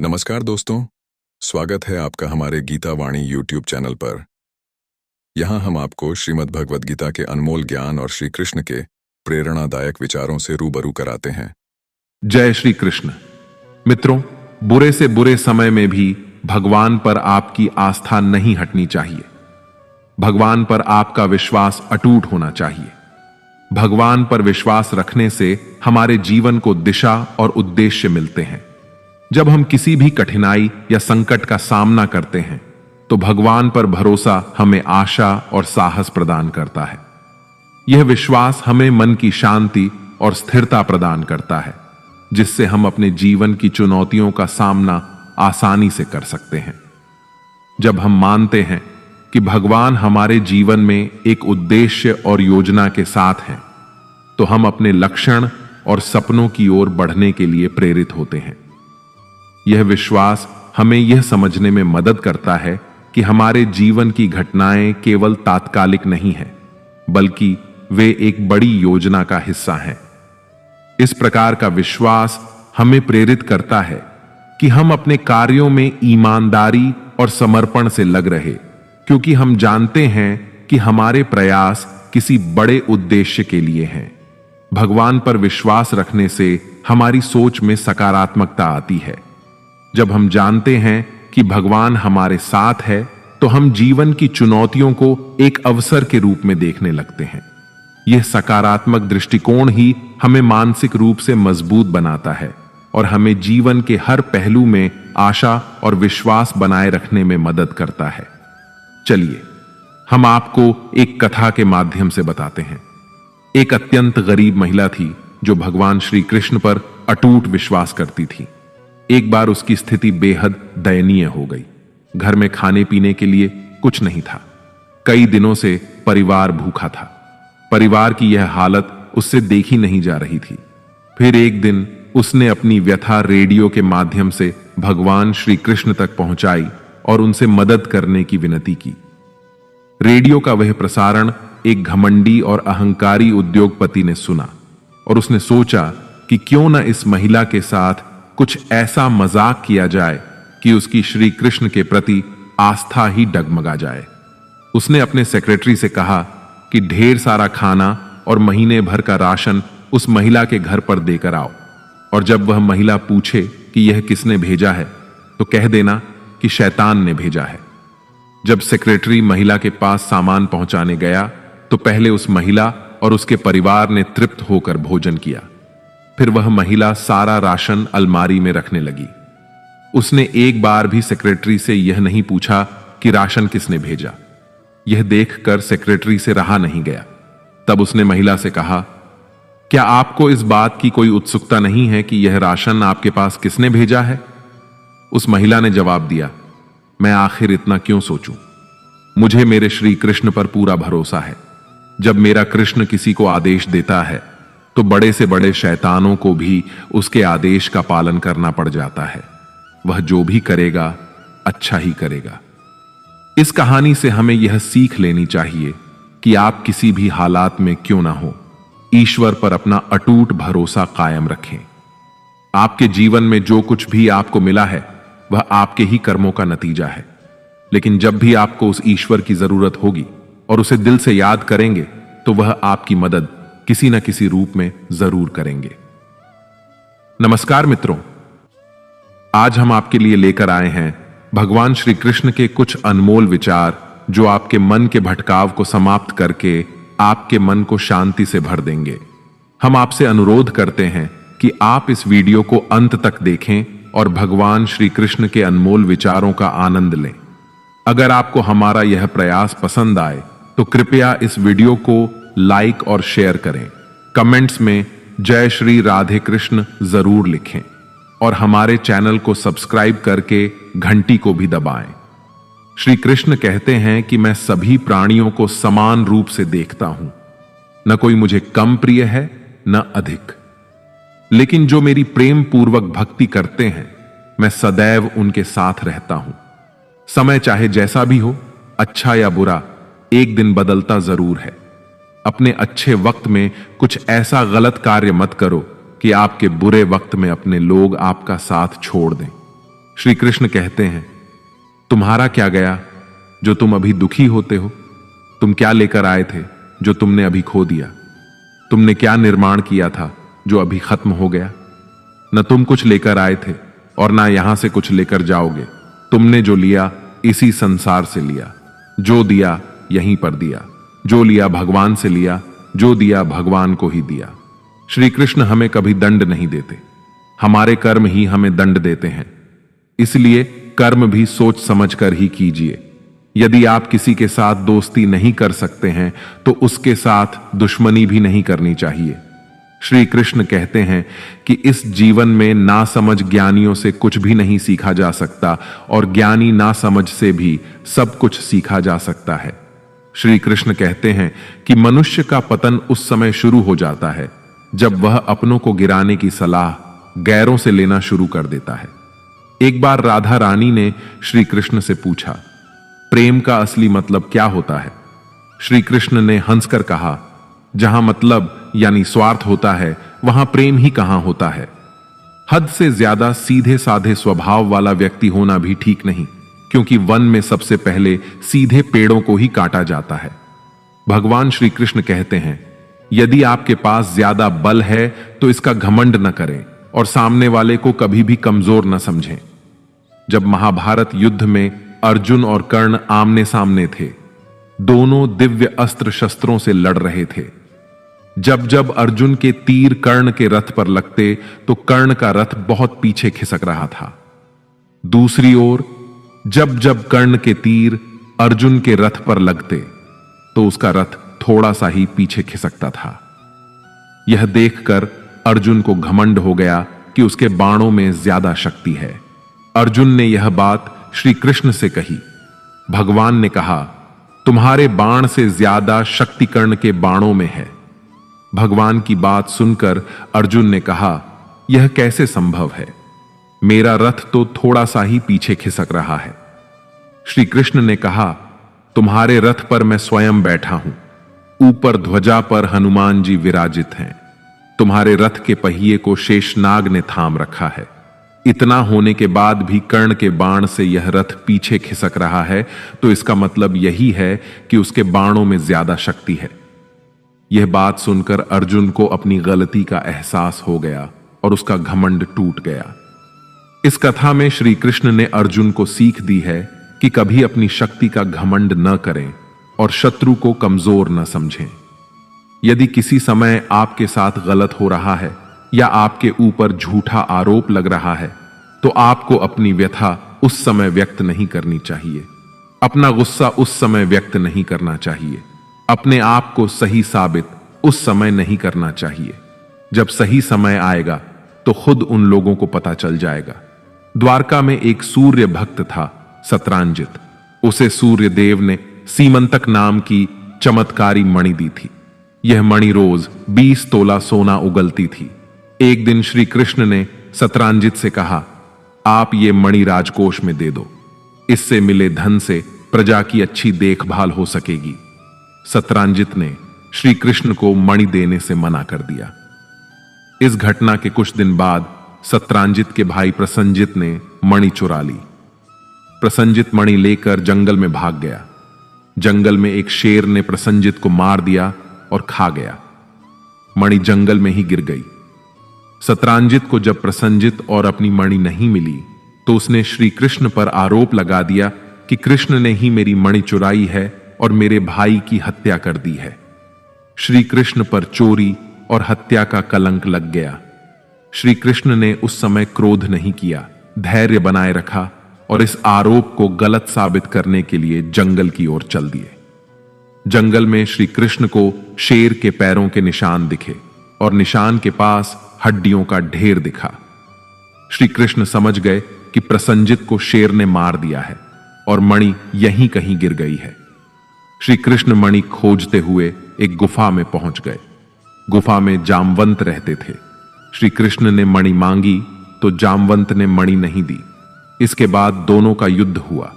नमस्कार दोस्तों, स्वागत है आपका हमारे गीता वाणी यूट्यूब चैनल पर। यहाँ हम आपको श्रीमद् भगवद गीता के अनमोल ज्ञान और श्री कृष्ण के प्रेरणादायक विचारों से रूबरू कराते हैं। जय श्री कृष्ण। मित्रों, बुरे से बुरे समय में भी भगवान पर आपकी आस्था नहीं हटनी चाहिए। भगवान पर आपका विश्वास अटूट होना चाहिए। भगवान पर विश्वास रखने से हमारे जीवन को दिशा और उद्देश्य मिलते हैं। जब हम किसी भी कठिनाई या संकट का सामना करते हैं तो भगवान पर भरोसा हमें आशा और साहस प्रदान करता है। यह विश्वास हमें मन की शांति और स्थिरता प्रदान करता है, जिससे हम अपने जीवन की चुनौतियों का सामना आसानी से कर सकते हैं। जब हम मानते हैं कि भगवान हमारे जीवन में एक उद्देश्य और योजना के साथ हैं, तो हम अपने लक्ष्य और सपनों की ओर बढ़ने के लिए प्रेरित होते हैं। यह विश्वास हमें यह समझने में मदद करता है कि हमारे जीवन की घटनाएं केवल तात्कालिक नहीं हैं, बल्कि वे एक बड़ी योजना का हिस्सा हैं। इस प्रकार का विश्वास हमें प्रेरित करता है कि हम अपने कार्यों में ईमानदारी और समर्पण से लग रहे, क्योंकि हम जानते हैं कि हमारे प्रयास किसी बड़े उद्देश्य के लिए हैं। भगवान पर विश्वास रखने से हमारी सोच में सकारात्मकता आती है। जब हम जानते हैं कि भगवान हमारे साथ है, तो हम जीवन की चुनौतियों को एक अवसर के रूप में देखने लगते हैं। यह सकारात्मक दृष्टिकोण ही हमें मानसिक रूप से मजबूत बनाता है और हमें जीवन के हर पहलू में आशा और विश्वास बनाए रखने में मदद करता है। चलिए, हम आपको एक कथा के माध्यम से बताते हैं। एक अत्यंत गरीब महिला थी जो भगवान श्री कृष्ण पर अटूट विश्वास करती थी। एक बार उसकी स्थिति बेहद दयनीय हो गई। घर में खाने पीने के लिए कुछ नहीं था। कई दिनों से परिवार भूखा था। परिवार की यह हालत उससे देखी नहीं जा रही थी। फिर एक दिन उसने अपनी व्यथा रेडियो के माध्यम से भगवान श्री कृष्ण तक पहुंचाई और उनसे मदद करने की विनती की। रेडियो का वह प्रसारण एक घमंडी और अहंकारी उद्योगपति ने सुना और उसने सोचा कि क्यों न इस महिला के साथ कुछ ऐसा मजाक किया जाए कि उसकी श्री कृष्ण के प्रति आस्था ही डगमगा जाए। उसने अपने सेक्रेटरी से कहा कि ढेर सारा खाना और महीने भर का राशन उस महिला के घर पर देकर आओ, और जब वह महिला पूछे कि यह किसने भेजा है, तो कह देना कि शैतान ने भेजा है। जब सेक्रेटरी महिला के पास सामान पहुंचाने गया, तो पहले उस महिला और उसके परिवार ने तृप्त होकर भोजन किया। फिर वह महिला सारा राशन अलमारी में रखने लगी। उसने एक बार भी सेक्रेटरी से यह नहीं पूछा कि राशन किसने भेजा। यह देखकर सेक्रेटरी से रहा नहीं गया। तब उसने महिला से कहा, क्या आपको इस बात की कोई उत्सुकता नहीं है कि यह राशन आपके पास किसने भेजा है? उस महिला ने जवाब दिया, मैं आखिर इतना क्यों सोचूं? मुझे मेरे श्री कृष्ण पर पूरा भरोसा है। जब मेरा कृष्ण किसी को आदेश देता है, तो बड़े से बड़े शैतानों को भी उसके आदेश का पालन करना पड़ जाता है। वह जो भी करेगा अच्छा ही करेगा। इस कहानी से हमें यह सीख लेनी चाहिए कि आप किसी भी हालात में क्यों ना हो, ईश्वर पर अपना अटूट भरोसा कायम रखें। आपके जीवन में जो कुछ भी आपको मिला है, वह आपके ही कर्मों का नतीजा है। लेकिन जब भी आपको उस ईश्वर की जरूरत होगी और उसे दिल से याद करेंगे, तो वह आपकी मदद किसी न किसी रूप में जरूर करेंगे। नमस्कार मित्रों, आज हम आपके लिए लेकर आए हैं भगवान श्री कृष्ण के कुछ अनमोल विचार, जो आपके मन के भटकाव को समाप्त करके आपके मन को शांति से भर देंगे। हम आपसे अनुरोध करते हैं कि आप इस वीडियो को अंत तक देखें और भगवान श्री कृष्ण के अनमोल विचारों का आनंद लें। अगर आपको हमारा यह प्रयास पसंद आए, तो कृपया इस वीडियो को लाइक और शेयर करें। कमेंट्स में जय श्री राधे कृष्ण जरूर लिखें और हमारे चैनल को सब्सक्राइब करके घंटी को भी दबाएं। श्री कृष्ण कहते हैं कि मैं सभी प्राणियों को समान रूप से देखता हूं। न कोई मुझे कम प्रिय है, न अधिक। लेकिन जो मेरी प्रेम पूर्वक भक्ति करते हैं, मैं सदैव उनके साथ रहता हूं। समय चाहे जैसा भी हो, अच्छा या बुरा, एक दिन बदलता जरूर है। अपने अच्छे वक्त में कुछ ऐसा गलत कार्य मत करो कि आपके बुरे वक्त में अपने लोग आपका साथ छोड़ दें। श्री कृष्ण कहते हैं, तुम्हारा क्या गया जो तुम अभी दुखी होते हो? तुम क्या लेकर आए थे जो तुमने अभी खो दिया? तुमने क्या निर्माण किया था जो अभी खत्म हो गया? न तुम कुछ लेकर आए थे और ना यहां से कुछ लेकर जाओगे। तुमने जो लिया इसी संसार से लिया, जो दिया यहीं पर दिया, जो लिया भगवान से लिया, जो दिया भगवान को ही दिया। श्री कृष्ण हमें कभी दंड नहीं देते, हमारे कर्म ही हमें दंड देते हैं। इसलिए कर्म भी सोच समझकर ही कीजिए। यदि आप किसी के साथ दोस्ती नहीं कर सकते हैं तो उसके साथ दुश्मनी भी नहीं करनी चाहिए। श्री कृष्ण कहते हैं कि इस जीवन में नासमझ ज्ञानियों से कुछ भी नहीं सीखा जा सकता और ज्ञानी नासमझ से भी सब कुछ सीखा जा सकता है। श्री कृष्ण कहते हैं कि मनुष्य का पतन उस समय शुरू हो जाता है जब वह अपनों को गिराने की सलाह गैरों से लेना शुरू कर देता है। एक बार राधा रानी ने श्री कृष्ण से पूछा, प्रेम का असली मतलब क्या होता है? श्री कृष्ण ने हंसकर कहा, जहां मतलब यानी स्वार्थ होता है वहां प्रेम ही कहां होता है। हद से ज्यादा सीधे साधे स्वभाव वाला व्यक्ति होना भी ठीक नहीं, क्योंकि वन में सबसे पहले सीधे पेड़ों को ही काटा जाता है। भगवान श्री कृष्ण कहते हैं, यदि आपके पास ज्यादा बल है तो इसका घमंड न करें और सामने वाले को कभी भी कमजोर न समझें। जब महाभारत युद्ध में अर्जुन और कर्ण आमने सामने थे, दोनों दिव्य अस्त्र शस्त्रों से लड़ रहे थे। जब जब अर्जुन के तीर कर्ण के रथ पर लगते तो कर्ण का रथ बहुत पीछे खिसक रहा था। दूसरी ओर जब जब कर्ण के तीर अर्जुन के रथ पर लगते तो उसका रथ थोड़ा सा ही पीछे खिसकता था। यह देखकर अर्जुन को घमंड हो गया कि उसके बाणों में ज्यादा शक्ति है। अर्जुन ने यह बात श्री कृष्ण से कही। भगवान ने कहा, तुम्हारे बाण से ज्यादा शक्ति कर्ण के बाणों में है। भगवान की बात सुनकर अर्जुन ने कहा, यह कैसे संभव है? मेरा रथ तो थोड़ा सा ही पीछे खिसक रहा है। श्री कृष्ण ने कहा, तुम्हारे रथ पर मैं स्वयं बैठा हूं, ऊपर ध्वजा पर हनुमान जी विराजित हैं। तुम्हारे रथ के पहिए को शेषनाग ने थाम रखा है। इतना होने के बाद भी कर्ण के बाण से यह रथ पीछे खिसक रहा है, तो इसका मतलब यही है कि उसके बाणों में ज्यादा शक्ति है। यह बात सुनकर अर्जुन को अपनी गलती का एहसास हो गया और उसका घमंड टूट गया। इस कथा में श्री कृष्ण ने अर्जुन को सीख दी है कि कभी अपनी शक्ति का घमंड न करें और शत्रु को कमजोर न समझें। यदि किसी समय आपके साथ गलत हो रहा है या आपके ऊपर झूठा आरोप लग रहा है तो आपको अपनी व्यथा उस समय व्यक्त नहीं करनी चाहिए, अपना गुस्सा उस समय व्यक्त नहीं करना चाहिए, अपने आप को सही साबित उस समय नहीं करना चाहिए। जब सही समय आएगा तो खुद उन लोगों को पता चल जाएगा। द्वारका में एक सूर्य भक्त था, सतरांजित। उसे सूर्य देव ने सीमंतक नाम की चमत्कारी मणि दी थी। यह मणि रोज 20 तोला सोना उगलती थी। एक दिन श्री कृष्ण ने सतरांजित से कहा, आप ये मणि राजकोष में दे दो, इससे मिले धन से प्रजा की अच्छी देखभाल हो सकेगी। सतरांजित ने श्री कृष्ण को मणि देने से मना कर दिया। इस घटना के कुछ दिन बाद सतरांजित के भाई प्रसंजित ने मणि चुरा ली। प्रसंजित मणि लेकर जंगल में भाग गया। जंगल में एक शेर ने प्रसंजित को मार दिया और खा गया। मणि जंगल में ही गिर गई। सतरांजित को जब प्रसंजित और अपनी मणि नहीं मिली तो उसने श्री कृष्ण पर आरोप लगा दिया कि कृष्ण ने ही मेरी मणि चुराई है और मेरे भाई की हत्या कर दी है। श्री कृष्ण पर चोरी और हत्या का कलंक लग गया। श्री कृष्ण ने उस समय क्रोध नहीं किया, धैर्य बनाए रखा और इस आरोप को गलत साबित करने के लिए जंगल की ओर चल दिए। जंगल में श्री कृष्ण को शेर के पैरों के निशान दिखे और निशान के पास हड्डियों का ढेर दिखा। श्री कृष्ण समझ गए कि प्रसंजित को शेर ने मार दिया है और मणि यहीं कहीं गिर गई है। श्री कृष्ण मणि खोजते हुए एक गुफा में पहुंच गए। गुफा में जामवंत रहते थे। श्री कृष्ण ने मणि मांगी तो जामवंत ने मणि नहीं दी। इसके बाद दोनों का युद्ध हुआ।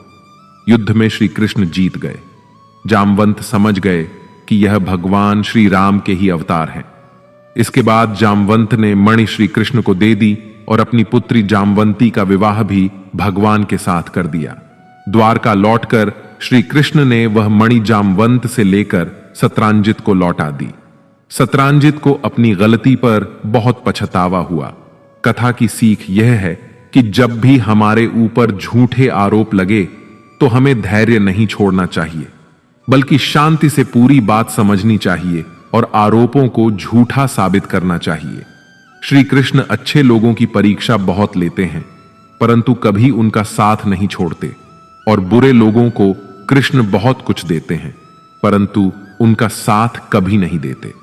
युद्ध में श्री कृष्ण जीत गए। जामवंत समझ गए कि यह भगवान श्री राम के ही अवतार हैं। इसके बाद जामवंत ने मणि श्री कृष्ण को दे दी और अपनी पुत्री जामवंती का विवाह भी भगवान के साथ कर दिया। द्वारका लौटकर श्री कृष्ण ने वह मणि जामवंत से लेकर सत्रांजित को लौटा दी। सत्रांजित को अपनी गलती पर बहुत पछतावा हुआ। कथा की सीख यह है कि जब भी हमारे ऊपर झूठे आरोप लगे तो हमें धैर्य नहीं छोड़ना चाहिए, बल्कि शांति से पूरी बात समझनी चाहिए और आरोपों को झूठा साबित करना चाहिए। श्री कृष्ण अच्छे लोगों की परीक्षा बहुत लेते हैं, परंतु कभी उनका साथ नहीं छोड़ते, और बुरे लोगों को कृष्ण बहुत कुछ देते हैं, परंतु उनका साथ कभी नहीं देते।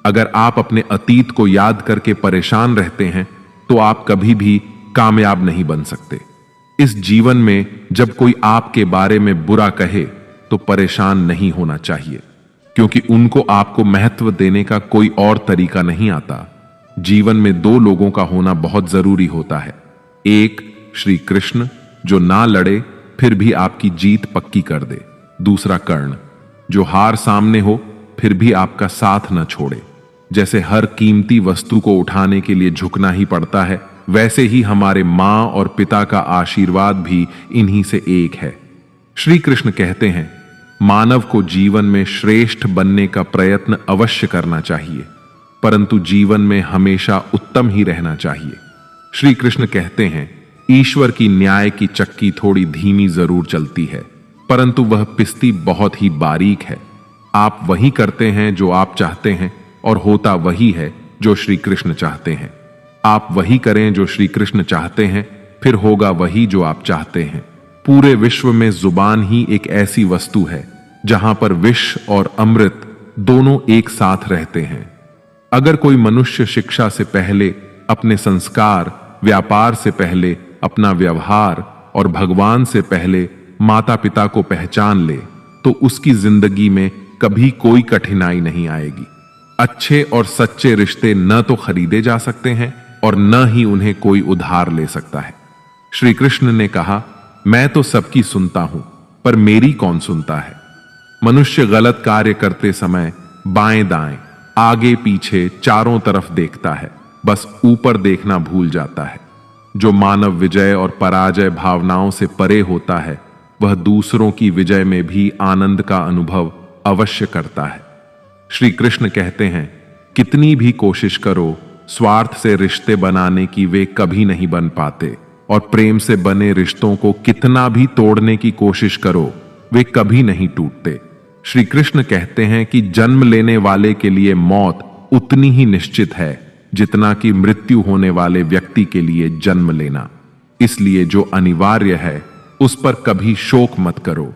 अगर आप अपने अतीत को याद करके परेशान रहते हैं तो आप कभी भी कामयाब नहीं बन सकते। इस जीवन में जब कोई आपके बारे में बुरा कहे तो परेशान नहीं होना चाहिए, क्योंकि उनको आपको महत्व देने का कोई और तरीका नहीं आता। जीवन में दो लोगों का होना बहुत जरूरी होता है। एक श्री कृष्ण, जो ना लड़े फिर भी आपकी जीत पक्की कर दे। दूसरा कर्ण, जो हार सामने हो फिर भी आपका साथ न छोड़े। जैसे हर कीमती वस्तु को उठाने के लिए झुकना ही पड़ता है, वैसे ही हमारे मां और पिता का आशीर्वाद भी इन्हीं से एक है। श्री कृष्ण कहते हैं, मानव को जीवन में श्रेष्ठ बनने का प्रयत्न अवश्य करना चाहिए, परंतु जीवन में हमेशा उत्तम ही रहना चाहिए। श्री कृष्ण कहते हैं, ईश्वर की न्याय की चक्की थोड़ी धीमी जरूर चलती है, परंतु वह पिसती बहुत ही बारीक है। आप वही करते हैं जो आप चाहते हैं, और होता वही है जो श्री कृष्ण चाहते हैं। आप वही करें जो श्री कृष्ण चाहते हैं, फिर होगा वही जो आप चाहते हैं। पूरे विश्व में जुबान ही एक ऐसी वस्तु है जहां पर विष और अमृत दोनों एक साथ रहते हैं। अगर कोई मनुष्य शिक्षा से पहले अपने संस्कार, व्यापार से पहले अपना व्यवहार और भगवान से पहले माता पिता को पहचान ले, तो उसकी जिंदगी में कभी कोई कठिनाई नहीं आएगी। अच्छे और सच्चे रिश्ते न तो खरीदे जा सकते हैं और न ही उन्हें कोई उधार ले सकता है। श्री कृष्ण ने कहा, मैं तो सबकी सुनता हूं, पर मेरी कौन सुनता है। मनुष्य गलत कार्य करते समय बाएं दाएं, आगे पीछे चारों तरफ देखता है, बस ऊपर देखना भूल जाता है। जो मानव विजय और पराजय भावनाओं से परे होता है, वह दूसरों की विजय में भी आनंद का अनुभव अवश्य करता है। श्री कृष्ण कहते हैं, कितनी भी कोशिश करो, स्वार्थ से रिश्ते बनाने की वे कभी नहीं बन पाते, और प्रेम से बने रिश्तों को कितना भी तोड़ने की कोशिश करो, वे कभी नहीं टूटते। श्री कृष्ण कहते हैं कि जन्म लेने वाले के लिए मौत उतनी ही निश्चित है जितना कि मृत्यु होने वाले व्यक्ति के लिए जन्म लेना। इसलिए जो अनिवार्य है उस पर कभी शोक मत करो।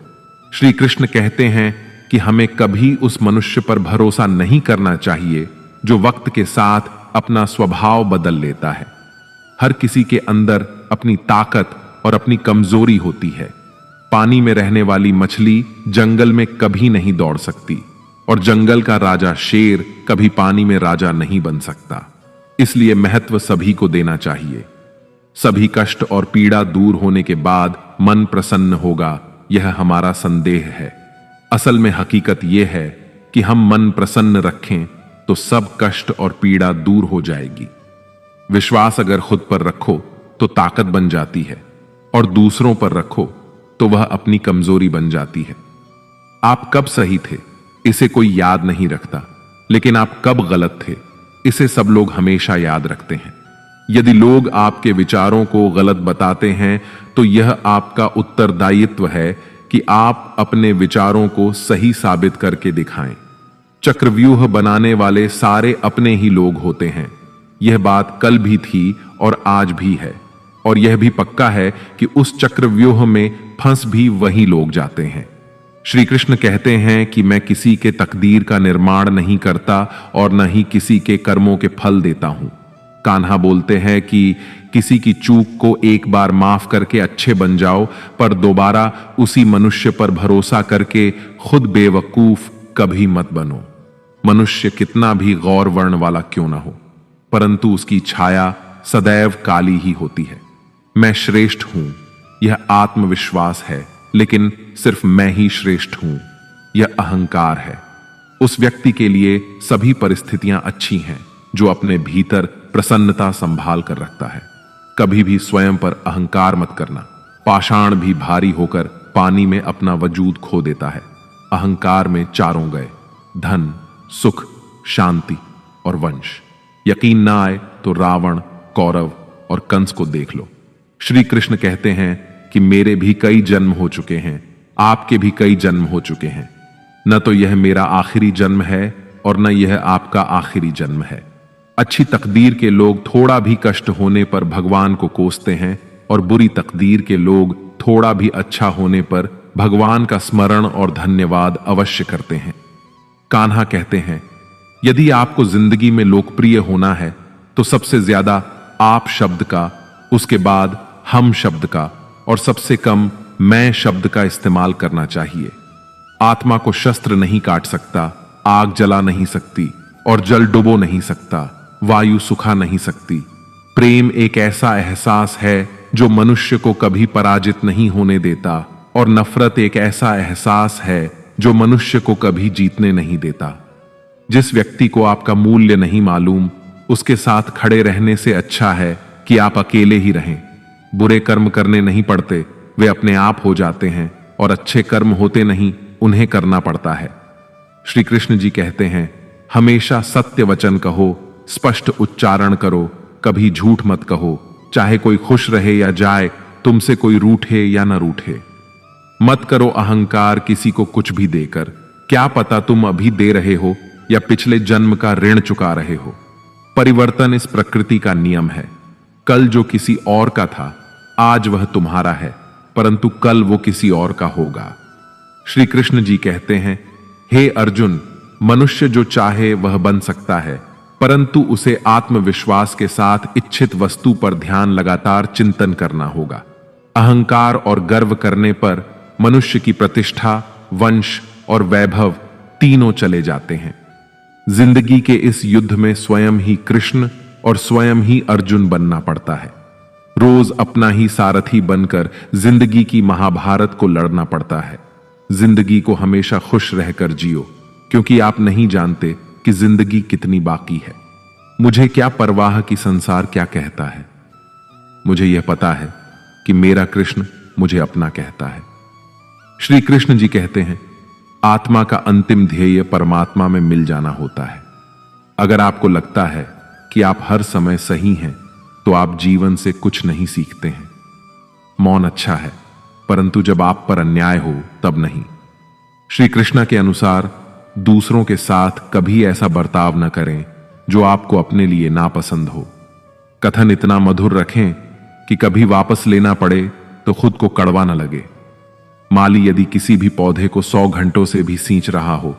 श्री कृष्ण कहते हैं कि हमें कभी उस मनुष्य पर भरोसा नहीं करना चाहिए जो वक्त के साथ अपना स्वभाव बदल लेता है। हर किसी के अंदर अपनी ताकत और अपनी कमजोरी होती है। पानी में रहने वाली मछली जंगल में कभी नहीं दौड़ सकती, और जंगल का राजा शेर कभी पानी में राजा नहीं बन सकता। इसलिए महत्व सभी को देना चाहिए। सभी कष्ट और पीड़ा दूर होने के बाद मन प्रसन्न होगा, यह हमारा संदेह है। असल में हकीकत यह है कि हम मन प्रसन्न रखें तो सब कष्ट और पीड़ा दूर हो जाएगी। विश्वास अगर खुद पर रखो तो ताकत बन जाती है, और दूसरों पर रखो तो वह अपनी कमजोरी बन जाती है। आप कब सही थे इसे कोई याद नहीं रखता, लेकिन आप कब गलत थे इसे सब लोग हमेशा याद रखते हैं। यदि लोग आपके विचारों को गलत बताते हैं तो यह आपका उत्तरदायित्व है कि आप अपने विचारों को सही साबित करके दिखाएं। चक्रव्यूह बनाने वाले सारे अपने ही लोग होते हैं। यह बात कल भी थी और आज भी है, और यह भी पक्का है कि उस चक्रव्यूह में फंस भी वही लोग जाते हैं। श्री कृष्ण कहते हैं कि मैं किसी के तकदीर का निर्माण नहीं करता और न ही किसी के कर्मों के फल देता हूं। कान्हा बोलते हैं कि किसी की चूक को एक बार माफ करके अच्छे बन जाओ, पर दोबारा उसी मनुष्य पर भरोसा करके खुद बेवकूफ कभी मत बनो। मनुष्य कितना भी गौर वर्ण वाला क्यों ना हो, परंतु उसकी छाया सदैव काली ही होती है। मैं श्रेष्ठ हूं, यह आत्मविश्वास है, लेकिन सिर्फ मैं ही श्रेष्ठ हूं, यह अहंकार है। उस व्यक्ति के लिए सभी परिस्थितियां अच्छी हैं जो अपने भीतर प्रसन्नता संभाल कर रखता है। कभी भी स्वयं पर अहंकार मत करना। पाषाण भी भारी होकर पानी में अपना वजूद खो देता है। अहंकार में चारों गए, धन, सुख, शांति और वंश। यकीन ना आए तो रावण, कौरव और कंस को देख लो। श्री कृष्ण कहते हैं कि मेरे भी कई जन्म हो चुके हैं, आपके भी कई जन्म हो चुके हैं। न तो यह मेरा आखिरी जन्म है और न यह आपका आखिरी जन्म है। अच्छी तकदीर के लोग थोड़ा भी कष्ट होने पर भगवान को कोसते हैं और बुरी तकदीर के लोग थोड़ा भी अच्छा होने पर भगवान का स्मरण और धन्यवाद अवश्य करते हैं। कान्हा कहते हैं, यदि आपको जिंदगी में लोकप्रिय होना है तो सबसे ज्यादा आप शब्द का, उसके बाद हम शब्द का और सबसे कम मैं शब्द का इस्तेमाल करना चाहिए। आत्मा को शस्त्र नहीं काट सकता, आग जला नहीं सकती और जल डुबो नहीं सकता, वायु सुखा नहीं सकती। प्रेम एक ऐसा एहसास है जो मनुष्य को कभी पराजित नहीं होने देता और नफरत एक ऐसा एहसास है जो मनुष्य को कभी जीतने नहीं देता। जिस व्यक्ति को आपका मूल्य नहीं मालूम, उसके साथ खड़े रहने से अच्छा है कि आप अकेले ही रहें। बुरे कर्म करने नहीं पड़ते, वे अपने आप हो जाते हैं, और अच्छे कर्म होते नहीं, उन्हें करना पड़ता है। श्री कृष्ण जी कहते हैं, हमेशा सत्य वचन कहो, स्पष्ट उच्चारण करो, कभी झूठ मत कहो। चाहे कोई खुश रहे या जाए, तुमसे कोई रूठे या न रूठे। मत करो अहंकार किसी को कुछ भी देकर। क्या पता तुम अभी दे रहे हो या पिछले जन्म का ऋण चुका रहे हो। परिवर्तन इस प्रकृति का नियम है। कल जो किसी और का था, आज वह तुम्हारा है, परंतु कल वो किसी और का होगा। श्री कृष्ण जी कहते हैं, हे अर्जुन, मनुष्य जो चाहे वह बन सकता है, परंतु उसे आत्मविश्वास के साथ इच्छित वस्तु पर ध्यान लगातार चिंतन करना होगा। अहंकार और गर्व करने पर मनुष्य की प्रतिष्ठा, वंश और वैभव तीनों चले जाते हैं। जिंदगी के इस युद्ध में स्वयं ही कृष्ण और स्वयं ही अर्जुन बनना पड़ता है। रोज अपना ही सारथी बनकर जिंदगी की महाभारत को लड़ना पड़ता है। जिंदगी को हमेशा खुश रहकर जियो, क्योंकि आप नहीं जानते कि जिंदगी कितनी बाकी है। मुझे क्या परवाह कि संसार क्या कहता है। मुझे यह पता है कि मेरा कृष्ण मुझे अपना कहता है। श्री कृष्ण जी कहते हैं, आत्मा का अंतिम ध्येय परमात्मा में मिल जाना होता है। अगर आपको लगता है कि आप हर समय सही हैं, तो आप जीवन से कुछ नहीं सीखते हैं। मौन अच्छा है, परंतु जब आप पर अन्याय हो तब नहीं। श्री कृष्ण के अनुसार दूसरों के साथ कभी ऐसा बर्ताव न करें जो आपको अपने लिए नापसंद हो। कथन इतना मधुर रखें कि कभी वापस लेना पड़े तो खुद को कड़वा न लगे। माली यदि किसी भी पौधे को 100 घंटों से भी सींच रहा हो,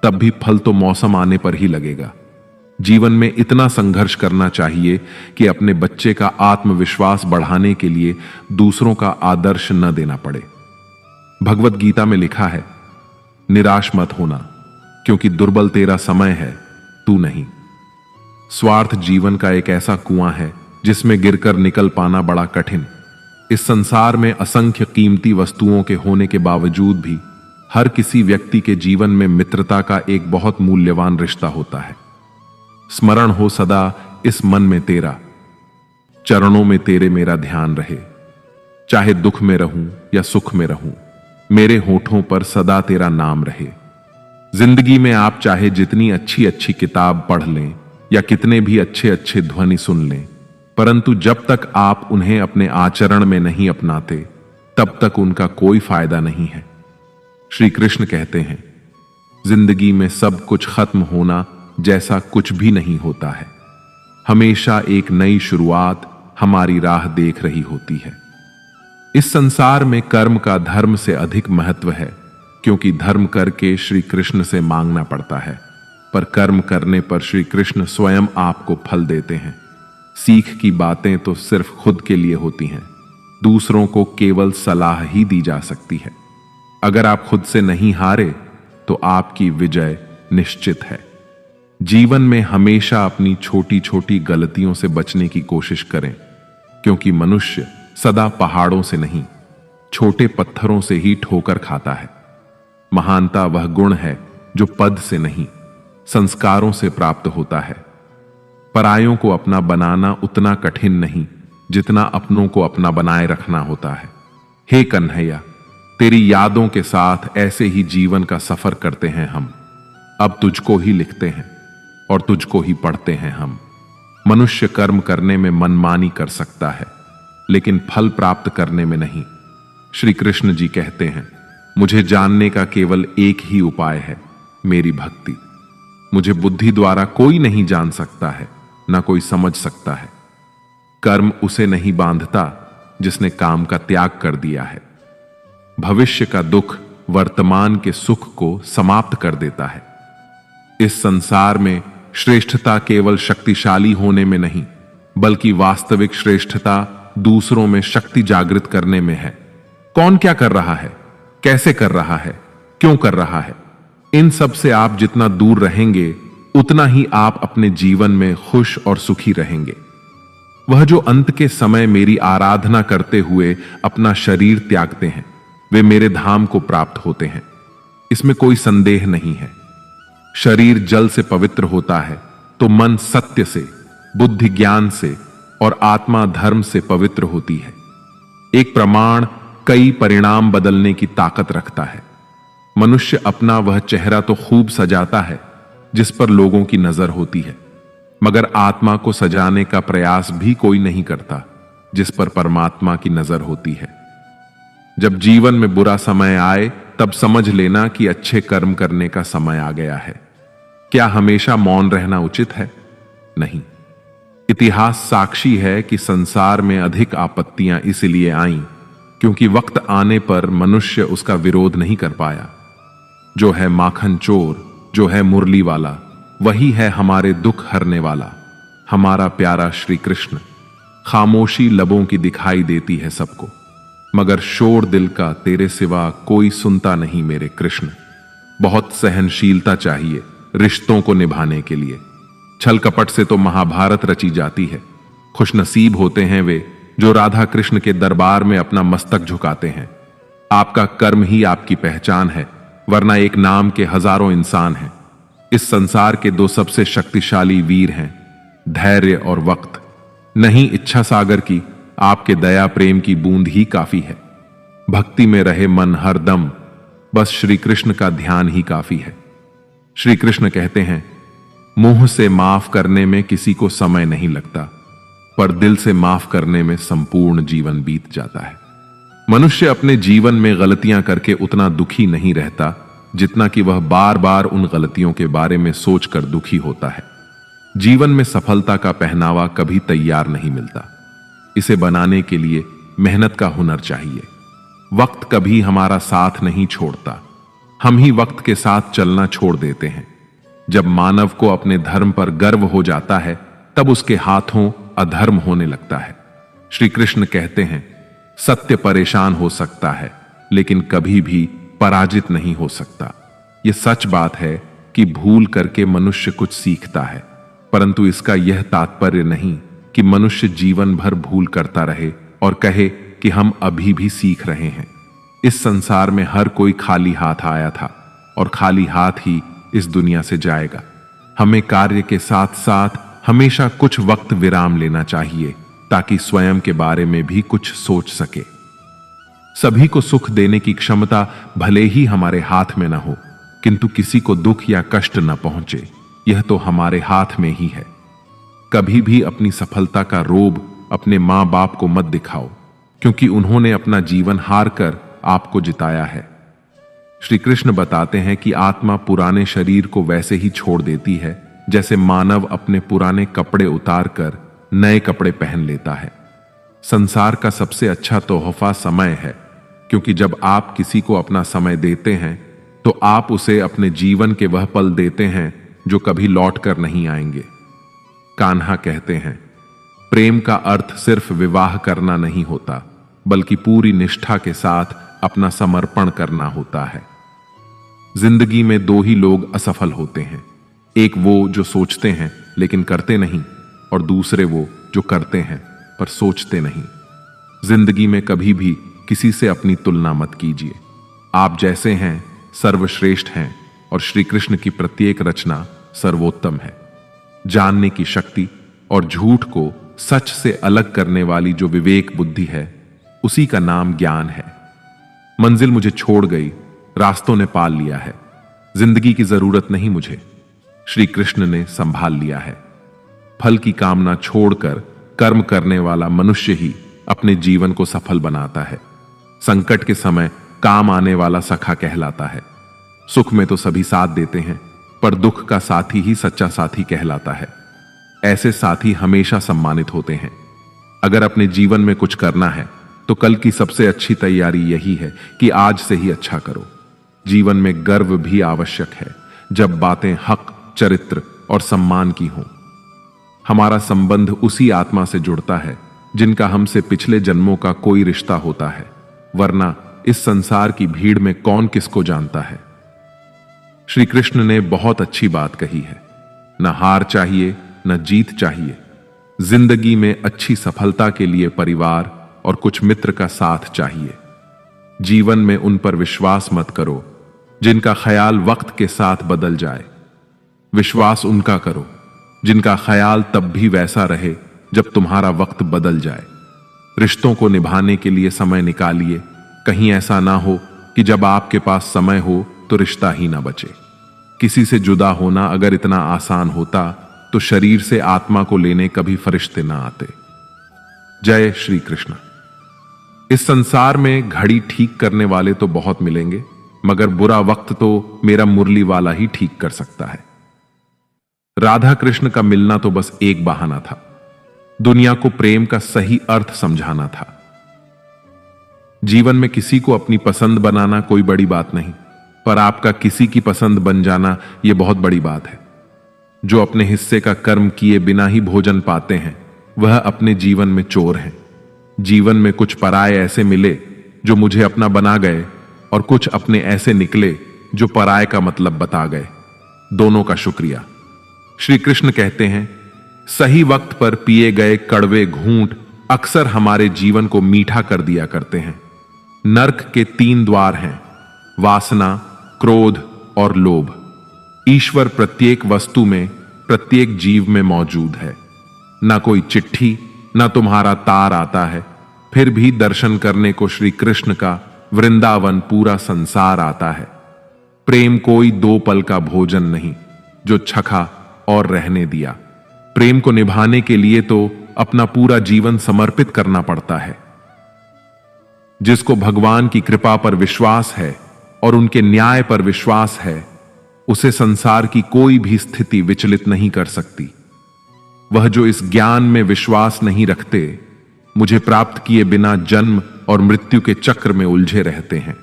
तब भी फल तो मौसम आने पर ही लगेगा। जीवन में इतना संघर्ष करना चाहिए कि अपने बच्चे का आत्मविश्वास बढ़ाने के लिए दूसरों का आदर्श न देना पड़े। भगवत गीता में लिखा है, निराश मत होना, क्योंकि दुर्बल तेरा समय है, तू नहीं। स्वार्थ जीवन का एक ऐसा कुआं है जिसमें गिरकर निकल पाना बड़ा कठिन। इस संसार में असंख्य कीमती वस्तुओं के होने के बावजूद भी हर किसी व्यक्ति के जीवन में मित्रता का एक बहुत मूल्यवान रिश्ता होता है। स्मरण हो सदा इस मन में तेरा, चरणों में तेरे मेरा ध्यान रहे। चाहे दुख में रहूं या सुख में रहूं, मेरे होठों पर सदा तेरा नाम रहे। जिंदगी में आप चाहे जितनी अच्छी अच्छी किताब पढ़ लें या कितने भी अच्छे अच्छे ध्वनि सुन लें, परंतु जब तक आप उन्हें अपने आचरण में नहीं अपनाते, तब तक उनका कोई फायदा नहीं है। श्री कृष्ण कहते हैं, जिंदगी में सब कुछ खत्म होना जैसा कुछ भी नहीं होता है। हमेशा एक नई शुरुआत हमारी राह देख रही होती है। इस संसार में कर्म का धर्म से अधिक महत्व है, क्योंकि धर्म करके श्री कृष्ण से मांगना पड़ता है, पर कर्म करने पर श्री कृष्ण स्वयं आपको फल देते हैं। सीख की बातें तो सिर्फ खुद के लिए होती हैं, दूसरों को केवल सलाह ही दी जा सकती है। अगर आप खुद से नहीं हारे तो आपकी विजय निश्चित है। जीवन में हमेशा अपनी छोटी छोटी गलतियों से बचने की कोशिश करें, क्योंकि मनुष्य सदा पहाड़ों से नहीं, छोटे पत्थरों से ही ठोकर खाता है। महानता वह गुण है जो पद से नहीं, संस्कारों से प्राप्त होता है। परायों को अपना बनाना उतना कठिन नहीं जितना अपनों को अपना बनाए रखना होता है। हे कन्हैया, तेरी यादों के साथ ऐसे ही जीवन का सफर करते हैं हम। अब तुझको ही लिखते हैं और तुझको ही पढ़ते हैं हम। मनुष्य कर्म करने में मनमानी कर सकता है, लेकिन फल प्राप्त करने में नहीं। श्री कृष्ण जी कहते हैं, मुझे जानने का केवल एक ही उपाय है, मेरी भक्ति। मुझे बुद्धि द्वारा कोई नहीं जान सकता है, ना कोई समझ सकता है। कर्म उसे नहीं बांधता जिसने काम का त्याग कर दिया है। भविष्य का दुख वर्तमान के सुख को समाप्त कर देता है। इस संसार में श्रेष्ठता केवल शक्तिशाली होने में नहीं, बल्कि वास्तविक श्रेष्ठता दूसरों में शक्ति जागृत करने में है। कौन क्या कर रहा है, कैसे कर रहा है, क्यों कर रहा है, इन सब से आप जितना दूर रहेंगे, उतना ही आप अपने जीवन में खुश और सुखी रहेंगे। वह जो अंत के समय मेरी आराधना करते हुए अपना शरीर त्यागते हैं, वे मेरे धाम को प्राप्त होते हैं, इसमें कोई संदेह नहीं है। शरीर जल से पवित्र होता है तो मन सत्य से, बुद्धि ज्ञान से और आत्मा धर्म से पवित्र होती है। एक प्रमाण कई परिणाम बदलने की ताकत रखता है। मनुष्य अपना वह चेहरा तो खूब सजाता है जिस पर लोगों की नजर होती है, मगर आत्मा को सजाने का प्रयास भी कोई नहीं करता जिस पर परमात्मा की नजर होती है। जब जीवन में बुरा समय आए तब समझ लेना कि अच्छे कर्म करने का समय आ गया है। क्या हमेशा मौन रहना उचित है? नहीं। इतिहास साक्षी है कि संसार में अधिक आपत्तियां इसलिए आईं क्योंकि वक्त आने पर मनुष्य उसका विरोध नहीं कर पाया। जो है माखन चोर, जो है मुरली वाला, वही है हमारे दुख हरने वाला, हमारा प्यारा श्री कृष्ण। खामोशी लबों की दिखाई देती है सबको, मगर शोर दिल का तेरे सिवा कोई सुनता नहीं मेरे कृष्ण। बहुत सहनशीलता चाहिए रिश्तों को निभाने के लिए। छल कपट से तो महाभारत रची जाती है। खुशनसीब होते हैं वे जो राधा कृष्ण के दरबार में अपना मस्तक झुकाते हैं। आपका कर्म ही आपकी पहचान है, वरना एक नाम के हजारों इंसान हैं। इस संसार के दो सबसे शक्तिशाली वीर हैं, धैर्य और वक्त। नहीं इच्छा सागर की, आपके दया प्रेम की बूंद ही काफी है। भक्ति में रहे मन हर दम, बस श्री कृष्ण का ध्यान ही काफी है। श्री कृष्ण कहते हैं, मुंह से माफ करने में किसी को समय नहीं लगता, पर दिल से माफ करने में संपूर्ण जीवन बीत जाता है। मनुष्य अपने जीवन में गलतियां करके उतना दुखी नहीं रहता जितना कि वह बार बार उन गलतियों के बारे में सोचकर दुखी होता है। जीवन में सफलता का पहनावा कभी तैयार नहीं मिलता, इसे बनाने के लिए मेहनत का हुनर चाहिए। वक्त कभी हमारा साथ नहीं छोड़ता, हम ही वक्त के साथ चलना छोड़ देते हैं। जब मानव को अपने धर्म पर गर्व हो जाता है, तब उसके हाथों अधर्म होने लगता है। श्री कृष्ण कहते हैं, सत्य परेशान हो सकता है लेकिन कभी भी पराजित नहीं हो सकता। यह सच बात है कि भूल करके मनुष्य कुछ सीखता है, परंतु इसका यह तात्पर्य नहीं कि मनुष्य जीवन भर भूल करता रहे और कहे कि हम अभी भी सीख रहे हैं। इस संसार में हर कोई खाली हाथ आया था और खाली हाथ ही इस दुनिया से जाएगा। हमें कार्य के साथ साथ हमेशा कुछ वक्त विराम लेना चाहिए ताकि स्वयं के बारे में भी कुछ सोच सके। सभी को सुख देने की क्षमता भले ही हमारे हाथ में न हो, किंतु किसी को दुख या कष्ट न पहुंचे, यह तो हमारे हाथ में ही है। कभी भी अपनी सफलता का रोब अपने मां बाप को मत दिखाओ, क्योंकि उन्होंने अपना जीवन हार कर आपको जिताया है। श्री कृष्ण बताते हैं कि आत्मा पुराने शरीर को वैसे ही छोड़ देती है जैसे मानव अपने पुराने कपड़े उतार कर नए कपड़े पहन लेता है। संसार का सबसे अच्छा तोहफा समय है, क्योंकि जब आप किसी को अपना समय देते हैं तो आप उसे अपने जीवन के वह पल देते हैं जो कभी लौट कर नहीं आएंगे। कान्हा कहते हैं, प्रेम का अर्थ सिर्फ विवाह करना नहीं होता, बल्कि पूरी निष्ठा के साथ अपना समर्पण करना होता है। जिंदगी में दो ही लोग असफल होते हैं, एक वो जो सोचते हैं लेकिन करते नहीं, और दूसरे वो जो करते हैं पर सोचते नहीं। जिंदगी में कभी भी किसी से अपनी तुलना मत कीजिए। आप जैसे हैं सर्वश्रेष्ठ हैं और श्री कृष्ण की प्रत्येक रचना सर्वोत्तम है। जानने की शक्ति और झूठ को सच से अलग करने वाली जो विवेक बुद्धि है, उसी का नाम ज्ञान है। मंजिल मुझे छोड़ गई, रास्तों ने पाल लिया है, जिंदगी की जरूरत नहीं मुझे, श्री कृष्ण ने संभाल लिया है। फल की कामना छोड़कर कर्म करने वाला मनुष्य ही अपने जीवन को सफल बनाता है। संकट के समय काम आने वाला सखा कहलाता है। सुख में तो सभी साथ देते हैं, पर दुख का साथी ही सच्चा साथी कहलाता है। ऐसे साथी हमेशा सम्मानित होते हैं। अगर अपने जीवन में कुछ करना है तो कल की सबसे अच्छी तैयारी यही है कि आज से ही अच्छा करो। जीवन में गर्व भी आवश्यक है, जब बातें हक, चरित्र और सम्मान की हों। हमारा संबंध उसी आत्मा से जुड़ता है जिनका हमसे पिछले जन्मों का कोई रिश्ता होता है, वरना इस संसार की भीड़ में कौन किसको जानता है। श्री कृष्ण ने बहुत अच्छी बात कही है, न हार चाहिए न जीत चाहिए। जिंदगी में अच्छी सफलता के लिए परिवार और कुछ मित्र का साथ चाहिए। जीवन में उन पर विश्वास मत करो जिनका ख्याल वक्त के साथ बदल जाए। विश्वास उनका करो जिनका ख्याल तब भी वैसा रहे जब तुम्हारा वक्त बदल जाए। रिश्तों को निभाने के लिए समय निकालिए, कहीं ऐसा ना हो कि जब आपके पास समय हो तो रिश्ता ही ना बचे। किसी से जुदा होना अगर इतना आसान होता तो शरीर से आत्मा को लेने कभी फरिश्ते ना आते। जय श्री कृष्ण। इस संसार में घड़ी ठीक करने वाले तो बहुत मिलेंगे, मगर बुरा वक्त तो मेरा मुरली वाला ही ठीक कर सकता है। राधा कृष्ण का मिलना तो बस एक बहाना था, दुनिया को प्रेम का सही अर्थ समझाना था। जीवन में किसी को अपनी पसंद बनाना कोई बड़ी बात नहीं, पर आपका किसी की पसंद बन जाना यह बहुत बड़ी बात है। जो अपने हिस्से का कर्म किए बिना ही भोजन पाते हैं, वह अपने जीवन में चोर हैं। जीवन में कुछ पराये ऐसे मिले जो मुझे अपना बना गए, और कुछ अपने ऐसे निकले जो पराये का मतलब बता गए। दोनों का शुक्रिया। श्री कृष्ण कहते हैं, सही वक्त पर पिए गए कड़वे घूंट अक्सर हमारे जीवन को मीठा कर दिया करते हैं। नर्क के 3 द्वार हैं, वासना, क्रोध और लोभ। ईश्वर प्रत्येक वस्तु में, प्रत्येक जीव में मौजूद है। ना कोई चिट्ठी, ना तुम्हारा तार आता है, फिर भी दर्शन करने को श्री कृष्ण का वृंदावन पूरा संसार आता है। प्रेम कोई 2 पल का भोजन नहीं जो छका और रहने दिया। प्रेम को निभाने के लिए तो अपना पूरा जीवन समर्पित करना पड़ता है। जिसको भगवान की कृपा पर विश्वास है और उनके न्याय पर विश्वास है, उसे संसार की कोई भी स्थिति विचलित नहीं कर सकती। वह जो इस ज्ञान में विश्वास नहीं रखते, मुझे प्राप्त किए बिना जन्म और मृत्यु के चक्र में उलझे रहते हैं।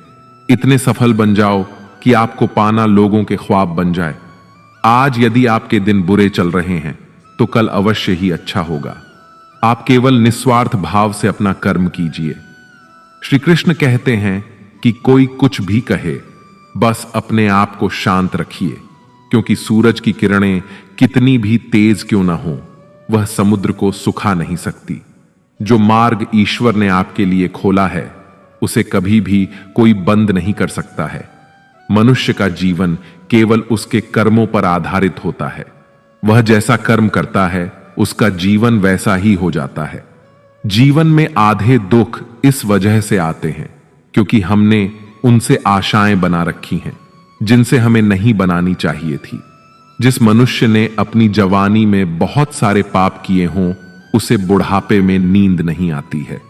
इतने सफल बन जाओ कि आपको पाना लोगों के ख्वाब बन जाए। आज यदि आपके दिन बुरे चल रहे हैं तो कल अवश्य ही अच्छा होगा। आप केवल निस्वार्थ भाव से अपना कर्म कीजिए। श्री कृष्ण कहते हैं कि कोई कुछ भी कहे, बस अपने आप को शांत रखिए, क्योंकि सूरज की किरणें कितनी भी तेज क्यों ना हो, वह समुद्र को सुखा नहीं सकती। जो मार्ग ईश्वर ने आपके लिए खोला है, उसे कभी भी कोई बंद नहीं कर सकता है। मनुष्य का जीवन केवल उसके कर्मों पर आधारित होता है। वह जैसा कर्म करता है, उसका जीवन वैसा ही हो जाता है। जीवन में आधे दुख इस वजह से आते हैं क्योंकि हमने उनसे आशाएं बना रखी हैं जिनसे हमें नहीं बनानी चाहिए थी। जिस मनुष्य ने अपनी जवानी में बहुत सारे पाप किए हों, उसे बुढ़ापे में नींद नहीं आती है।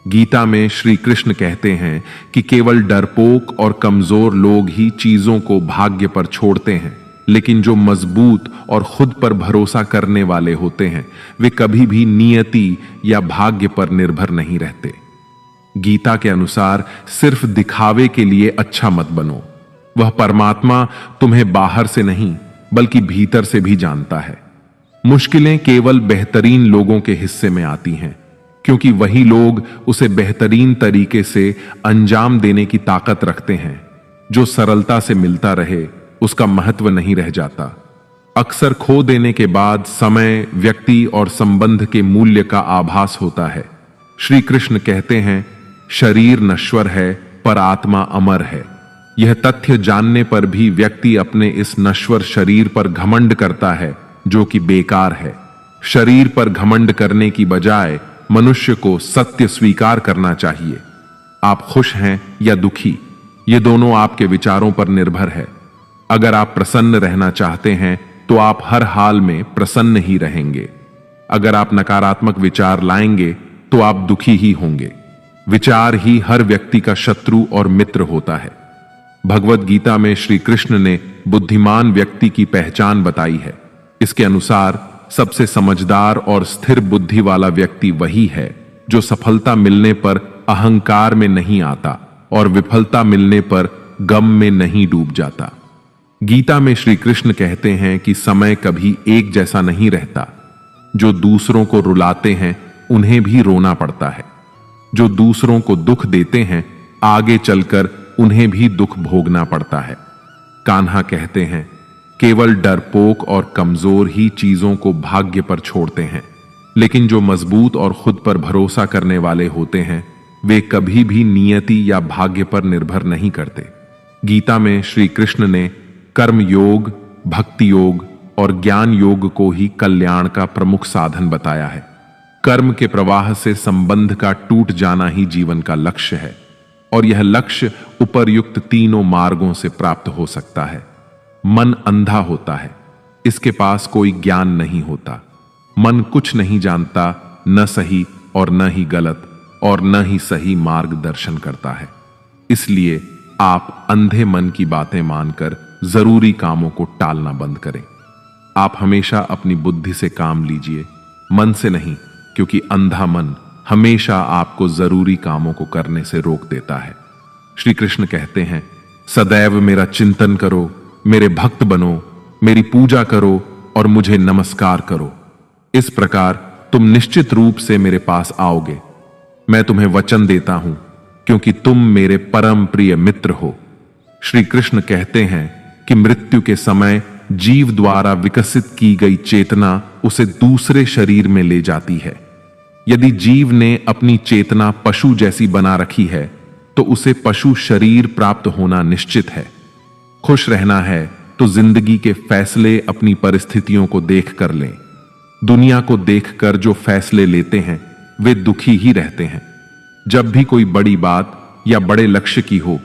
गीता में श्री कृष्ण कहते हैं कि केवल डरपोक और कमजोर लोग ही चीजों को भाग्य पर छोड़ते हैं, लेकिन जो मजबूत और खुद पर भरोसा करने वाले होते हैं, वे कभी भी नियति या भाग्य पर निर्भर नहीं रहते। गीता के अनुसार सिर्फ दिखावे के लिए अच्छा मत बनो। वह परमात्मा तुम्हें बाहर से नहीं बल्कि भीतर से भी जानता है। मुश्किलें केवल बेहतरीन लोगों के हिस्से में आती हैं, क्योंकि वही लोग उसे बेहतरीन तरीके से अंजाम देने की ताकत रखते हैं। जो सरलता से मिलता रहे, उसका महत्व नहीं रह जाता। अक्सर खो देने के बाद समय, व्यक्ति और संबंध के मूल्य का आभास होता है। श्री कृष्ण कहते हैं, शरीर नश्वर है पर आत्मा अमर है। यह तथ्य जानने पर भी व्यक्ति अपने इस नश्वर शरीर पर घमंड करता है, जो कि बेकार है। शरीर पर घमंड करने की बजाय मनुष्य को सत्य स्वीकार करना चाहिए। आप खुश हैं या दुखी, ये दोनों आपके विचारों पर निर्भर है। अगर आप प्रसन्न रहना चाहते हैं तो आप हर हाल में प्रसन्न ही रहेंगे। अगर आप नकारात्मक विचार लाएंगे तो आप दुखी ही होंगे। विचार ही हर व्यक्ति का शत्रु और मित्र होता है। भगवत गीता में श्री कृष्ण ने बुद्धिमान व्यक्ति की पहचान बताई है। इसके अनुसार सबसे समझदार और स्थिर बुद्धि वाला व्यक्ति वही है जो सफलता मिलने पर अहंकार में नहीं आता और विफलता मिलने पर गम में नहीं डूब जाता। गीता में श्री कृष्ण कहते हैं कि समय कभी एक जैसा नहीं रहता। जो दूसरों को रुलाते हैं उन्हें भी रोना पड़ता है। जो दूसरों को दुख देते हैं आगे चलकर उन्हें भी दुख भोगना पड़ता है। कान्हा कहते हैं, केवल डरपोक और कमजोर ही चीजों को भाग्य पर छोड़ते हैं, लेकिन जो मजबूत और खुद पर भरोसा करने वाले होते हैं वे कभी भी नियति या भाग्य पर निर्भर नहीं करते। गीता में श्री कृष्ण ने कर्म योग, भक्ति योग और ज्ञान योग को ही कल्याण का प्रमुख साधन बताया है। कर्म के प्रवाह से संबंध का टूट जाना ही जीवन का लक्ष्य है और यह लक्ष्य उपर्युक्त तीनों मार्गों से प्राप्त हो सकता है। मन अंधा होता है, इसके पास कोई ज्ञान नहीं होता। मन कुछ नहीं जानता, न सही और न ही गलत और न ही सही मार्गदर्शन करता है। इसलिए आप अंधे मन की बातें मानकर जरूरी कामों को टालना बंद करें। आप हमेशा अपनी बुद्धि से काम लीजिए, मन से नहीं, क्योंकि अंधा मन हमेशा आपको जरूरी कामों को करने से रोक देता है। श्री कृष्ण कहते हैं, सदैव मेरा चिंतन करो, मेरे भक्त बनो, मेरी पूजा करो और मुझे नमस्कार करो। इस प्रकार तुम निश्चित रूप से मेरे पास आओगे। मैं तुम्हें वचन देता हूं, क्योंकि तुम मेरे परम प्रिय मित्र हो। श्री कृष्ण कहते हैं कि मृत्यु के समय जीव द्वारा विकसित की गई चेतना उसे दूसरे शरीर में ले जाती है। यदि जीव ने अपनी चेतना पशु जैसी बना रखी है तो उसे पशु शरीर प्राप्त होना निश्चित है। खुश रहना है तो जिंदगी के फैसले अपनी परिस्थितियों को देख कर लें। दुनिया को देखकर जो फैसले लेते हैं वे दुखी ही रहते हैं। जब भी कोई बड़ी बात या बड़े लक्ष्य की हो,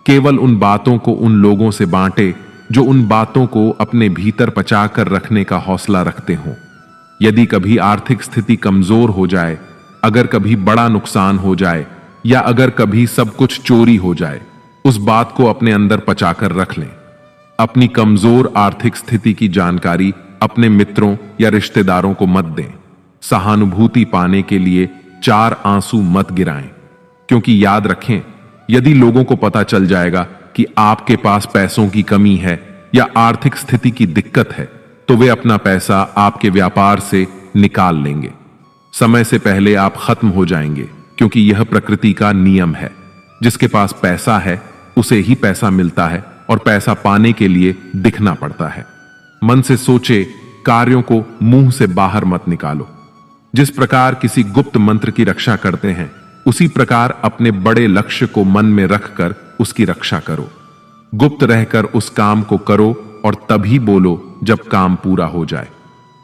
केवल उन बातों को उन लोगों से बांटे जो उन बातों को अपने भीतर पचाकर रखने का हौसला रखते हों। यदि कभी आर्थिक स्थिति कमजोर हो जाए, अगर कभी बड़ा नुकसान हो जाए या अगर कभी सब कुछ चोरी हो जाए, उस बात को अपने अंदर पचाकर रख लें। अपनी कमजोर आर्थिक स्थिति की जानकारी अपने मित्रों या रिश्तेदारों को मत दें। सहानुभूति पाने के लिए 4 आंसू मत गिराएं, क्योंकि याद रखें, यदि लोगों को पता चल जाएगा कि आपके पास पैसों की कमी है या आर्थिक स्थिति की दिक्कत है तो वे अपना पैसा आपके व्यापार से निकाल लेंगे। समय से पहले आप खत्म हो जाएंगे, क्योंकि यह प्रकृति का नियम है। जिसके पास पैसा है उसे ही पैसा मिलता है और पैसा पाने के लिए दिखना पड़ता है। मन से सोचे, कार्यों को मुंह से बाहर मत निकालो। जिस प्रकार किसी गुप्त मंत्र की रक्षा करते हैं, उसी प्रकार अपने बड़े लक्ष्य को मन में रखकर उसकी रक्षा करो। गुप्त रहकर उस काम को करो और तभी बोलो जब काम पूरा हो जाए,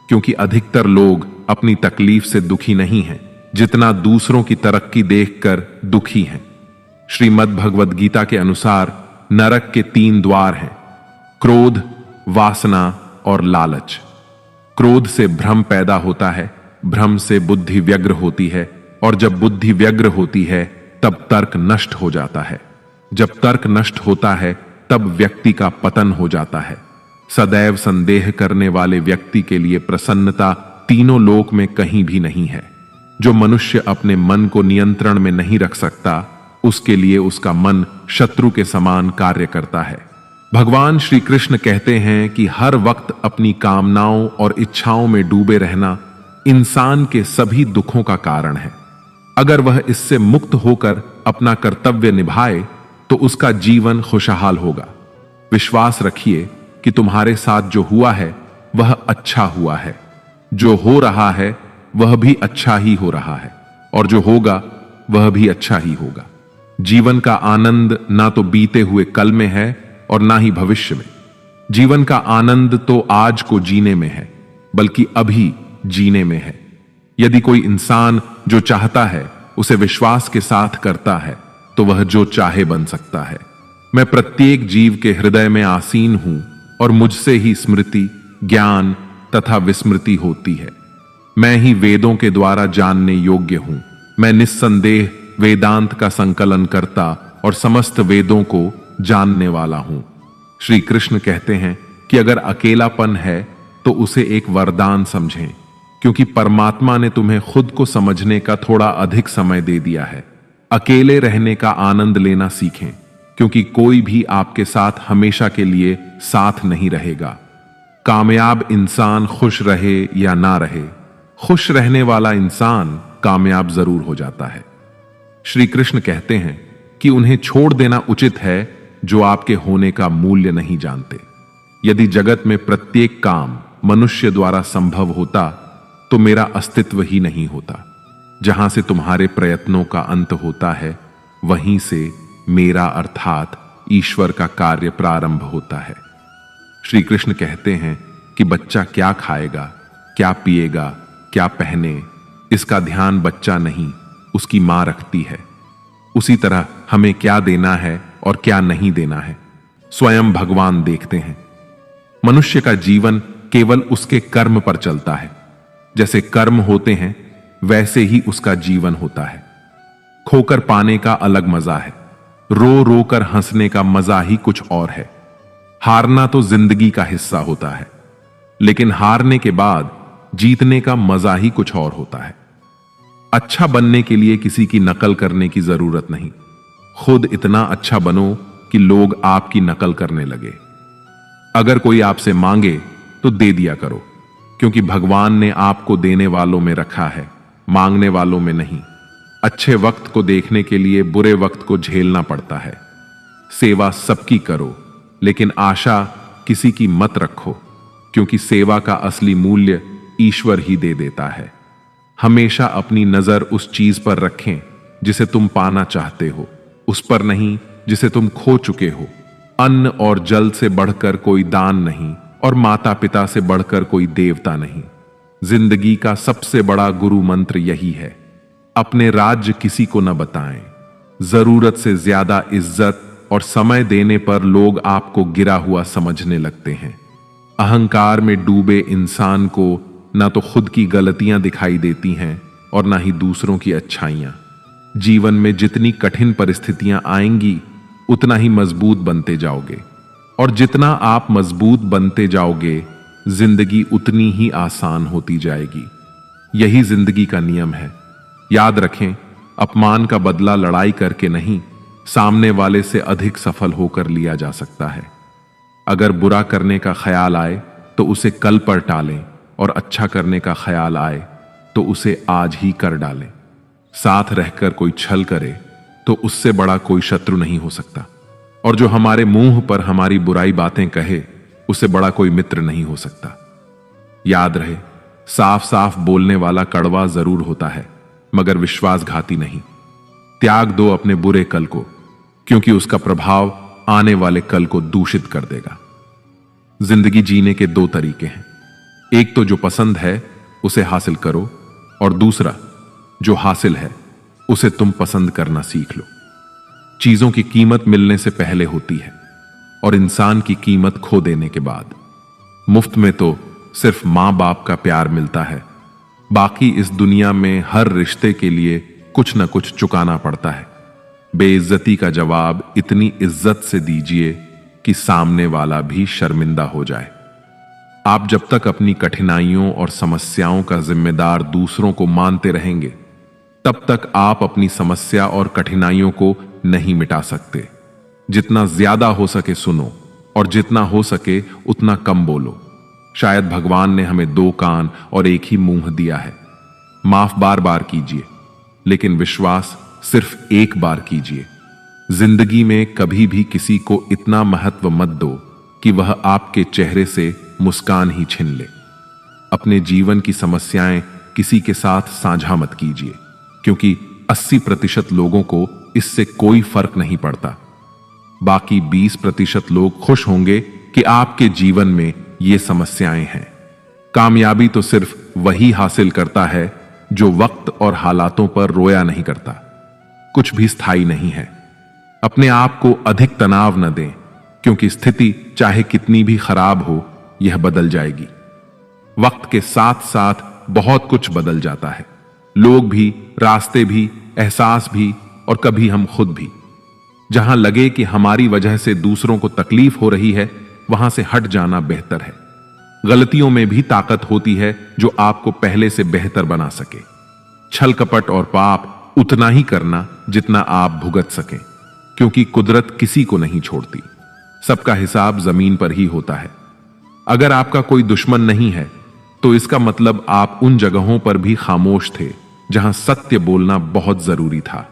क्योंकि अधिकतर लोग अपनी तकलीफ से दुखी नहीं हैं, जितना दूसरों की तरक्की देखकर दुखी हैं। श्रीमद् भगवद गीता के अनुसार नरक के 3 द्वार हैं: क्रोध, वासना और लालच। क्रोध से भ्रम पैदा होता है, भ्रम से बुद्धि व्यग्र होती है और जब बुद्धि व्यग्र होती है तब तर्क नष्ट हो जाता है। जब तर्क नष्ट होता है तब व्यक्ति का पतन हो जाता है। सदैव संदेह करने वाले व्यक्ति के लिए प्रसन्नता तीनों लोक में कहीं भी नहीं है। जो मनुष्य अपने मन को नियंत्रण में नहीं रख सकता, उसके लिए उसका मन शत्रु के समान कार्य करता है। भगवान श्री कृष्ण कहते हैं कि हर वक्त अपनी कामनाओं और इच्छाओं में डूबे रहना इंसान के सभी दुखों का कारण है। अगर वह इससे मुक्त होकर अपना कर्तव्य निभाए तो उसका जीवन खुशहाल होगा। विश्वास रखिए कि तुम्हारे साथ जो हुआ है वह अच्छा हुआ है, जो हो रहा है वह भी अच्छा ही हो रहा है और जो होगा वह भी अच्छा ही होगा। जीवन का आनंद ना तो बीते हुए कल में है और ना ही भविष्य में। जीवन का आनंद तो आज को जीने में है, बल्कि अभी जीने में है। यदि कोई इंसान जो चाहता है उसे विश्वास के साथ करता है तो वह जो चाहे बन सकता है। मैं प्रत्येक जीव के हृदय में आसीन हूं और मुझसे ही स्मृति, ज्ञान तथा विस्मृति होती है। मैं ही वेदों के द्वारा जानने योग्य हूं। मैं निस्संदेह वेदांत का संकलन करता और समस्त वेदों को जानने वाला हूं। श्री कृष्ण कहते हैं कि अगर अकेलापन है तो उसे एक वरदान समझें, क्योंकि परमात्मा ने तुम्हें खुद को समझने का थोड़ा अधिक समय दे दिया है। अकेले रहने का आनंद लेना सीखें, क्योंकि कोई भी आपके साथ हमेशा के लिए साथ नहीं रहेगा। कामयाब इंसान खुश रहे या ना रहे, खुश रहने वाला इंसान कामयाब जरूर हो जाता है। श्री कृष्ण कहते हैं कि उन्हें छोड़ देना उचित है जो आपके होने का मूल्य नहीं जानते। यदि जगत में प्रत्येक काम मनुष्य द्वारा संभव होता तो मेरा अस्तित्व ही नहीं होता। जहां से तुम्हारे प्रयत्नों का अंत होता है, वहीं से मेरा अर्थात ईश्वर का कार्य प्रारंभ होता है। श्री कृष्ण कहते हैं कि बच्चा क्या खाएगा, क्या पिएगा, क्या पहने, इसका ध्यान बच्चा नहीं उसकी मां रखती है। उसी तरह हमें क्या देना है और क्या नहीं देना है स्वयं भगवान देखते हैं। मनुष्य का जीवन केवल उसके कर्म पर चलता है। जैसे कर्म होते हैं वैसे ही उसका जीवन होता है। खोकर पाने का अलग मजा है, रो रो कर हंसने का मजा ही कुछ और है। हारना तो जिंदगी का हिस्सा होता है, लेकिन हारने के बाद जीतने का मजा ही कुछ और होता है। अच्छा बनने के लिए किसी की नकल करने की जरूरत नहीं। खुद इतना अच्छा बनो कि लोग आपकी नकल करने लगे। अगर कोई आपसे मांगे तो दे दिया करो, क्योंकि भगवान ने आपको देने वालों में रखा है, मांगने वालों में नहीं। अच्छे वक्त को देखने के लिए बुरे वक्त को झेलना पड़ता है। सेवा सबकी करो, लेकिन आशा किसी की मत रखो, क्योंकि सेवा का असली मूल्य ईश्वर ही दे देता है। हमेशा अपनी नजर उस चीज पर रखें जिसे तुम पाना चाहते हो, उस पर नहीं जिसे तुम खो चुके हो। अन्न और जल से बढ़कर कोई दान नहीं और माता पिता से बढ़कर कोई देवता नहीं। जिंदगी का सबसे बड़ा गुरु मंत्र यही है, अपने राज्य किसी को न बताएं। जरूरत से ज्यादा इज्जत और समय देने पर लोग आपको गिरा हुआ समझने लगते हैं। अहंकार में डूबे इंसान को ना तो खुद की गलतियां दिखाई देती हैं और ना ही दूसरों की अच्छाइयां। जीवन में जितनी कठिन परिस्थितियां आएंगी उतना ही मजबूत बनते जाओगे, और जितना आप मजबूत बनते जाओगे जिंदगी उतनी ही आसान होती जाएगी। यही जिंदगी का नियम है। याद रखें, अपमान का बदला लड़ाई करके नहीं, सामने वाले से अधिक सफल होकर लिया जा सकता है। अगर बुरा करने का ख्याल आए तो उसे कल पर टालें, और अच्छा करने का ख्याल आए तो उसे आज ही कर डालें। साथ रहकर कोई छल करे तो उससे बड़ा कोई शत्रु नहीं हो सकता, और जो हमारे मुंह पर हमारी बुराई बातें कहे उससे बड़ा कोई मित्र नहीं हो सकता। याद रहे, साफ साफ बोलने वाला कड़वा जरूर होता है, मगर विश्वासघाती नहीं। त्याग दो अपने बुरे कल को, क्योंकि उसका प्रभाव आने वाले कल को दूषित कर देगा। जिंदगी जीने के दो तरीके हैं, एक तो जो पसंद है उसे हासिल करो, और दूसरा जो हासिल है उसे तुम पसंद करना सीख लो। चीजों की कीमत मिलने से पहले होती है, और इंसान की कीमत खो देने के बाद। मुफ्त में तो सिर्फ मां बाप का प्यार मिलता है, बाकी इस दुनिया में हर रिश्ते के लिए कुछ न कुछ चुकाना पड़ता है। बेइज्जती का जवाब इतनी इज्जत से दीजिए कि सामने वाला भी शर्मिंदा हो जाए। आप जब तक अपनी कठिनाइयों और समस्याओं का जिम्मेदार दूसरों को मानते रहेंगे, तब तक आप अपनी समस्या और कठिनाइयों को नहीं मिटा सकते। जितना ज्यादा हो सके सुनो, और जितना हो सके उतना कम बोलो। शायद भगवान ने हमें दो कान और एक ही मुंह दिया है। माफ बार बार कीजिए, लेकिन विश्वास सिर्फ एक बार कीजिए। जिंदगी में कभी भी किसी को इतना महत्व मत दो कि वह आपके चेहरे से मुस्कान ही छीन ले। अपने जीवन की समस्याएं किसी के साथ साझा मत कीजिए, क्योंकि 80% लोगों को इससे कोई फर्क नहीं पड़ता। बाकी 20% लोग खुश होंगे कि आपके जीवन में ये समस्याएं हैं। कामयाबी तो सिर्फ वही हासिल करता है जो वक्त और हालातों पर रोया नहीं करता। कुछ भी स्थायी नहीं है। अपने आप को अधिक तनाव न दें, क्योंकि स्थिति चाहे कितनी भी खराब हो, यह बदल जाएगी। वक्त के साथ साथ बहुत कुछ बदल जाता है। लोग भी, रास्ते भी, एहसास भी और कभी हम खुद भी। जहां लगे कि हमारी वजह से दूसरों को तकलीफ हो रही है, वहां से हट जाना बेहतर है। गलतियों में भी ताकत होती है जो आपको पहले से बेहतर बना सके। छल कपट और पाप उतना ही करना जितना आप भुगत सकें, क्योंकि कुदरत किसी को नहीं छोड़ती। सबका हिसाब जमीन पर ही होता है। अगर आपका कोई दुश्मन नहीं है, तो इसका मतलब आप उन जगहों पर भी खामोश थे जहां सत्य बोलना बहुत जरूरी था।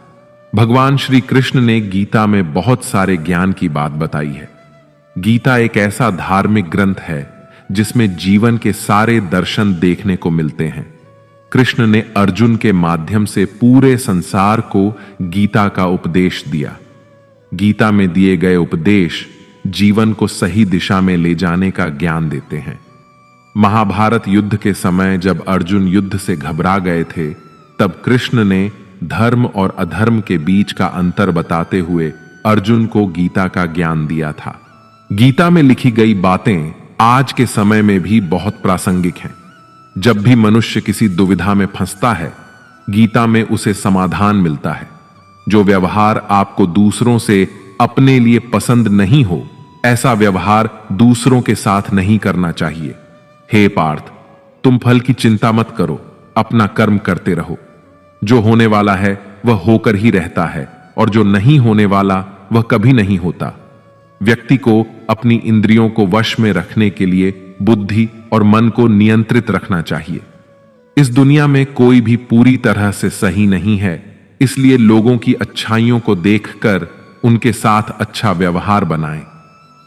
भगवान श्री कृष्ण ने गीता में बहुत सारे ज्ञान की बात बताई है। गीता एक ऐसा धार्मिक ग्रंथ है जिसमें जीवन के सारे दर्शन देखने को मिलते हैं। कृष्ण ने अर्जुन के माध्यम से पूरे संसार को गीता का उपदेश दिया। गीता में दिए गए उपदेश जीवन को सही दिशा में ले जाने का ज्ञान देते हैं। महाभारत युद्ध के समय जब अर्जुन युद्ध से घबरा गए थे, तब कृष्ण ने धर्म और अधर्म के बीच का अंतर बताते हुए अर्जुन को गीता का ज्ञान दिया था। गीता में लिखी गई बातें आज के समय में भी बहुत प्रासंगिक हैं। जब भी मनुष्य किसी दुविधा में फंसता है, गीता में उसे समाधान मिलता है। जो व्यवहार आपको दूसरों से अपने लिए पसंद नहीं हो, ऐसा व्यवहार दूसरों के साथ नहीं करना चाहिए। हे पार्थ, तुम फल की चिंता मत करो, अपना कर्म करते रहो। जो होने वाला है वह होकर ही रहता है, और जो नहीं होने वाला वह कभी नहीं होता। व्यक्ति को अपनी इंद्रियों को वश में रखने के लिए बुद्धि और मन को नियंत्रित रखना चाहिए। इस दुनिया में कोई भी पूरी तरह से सही नहीं है, इसलिए लोगों की अच्छाइयों को देखकर उनके साथ अच्छा व्यवहार बनाएं।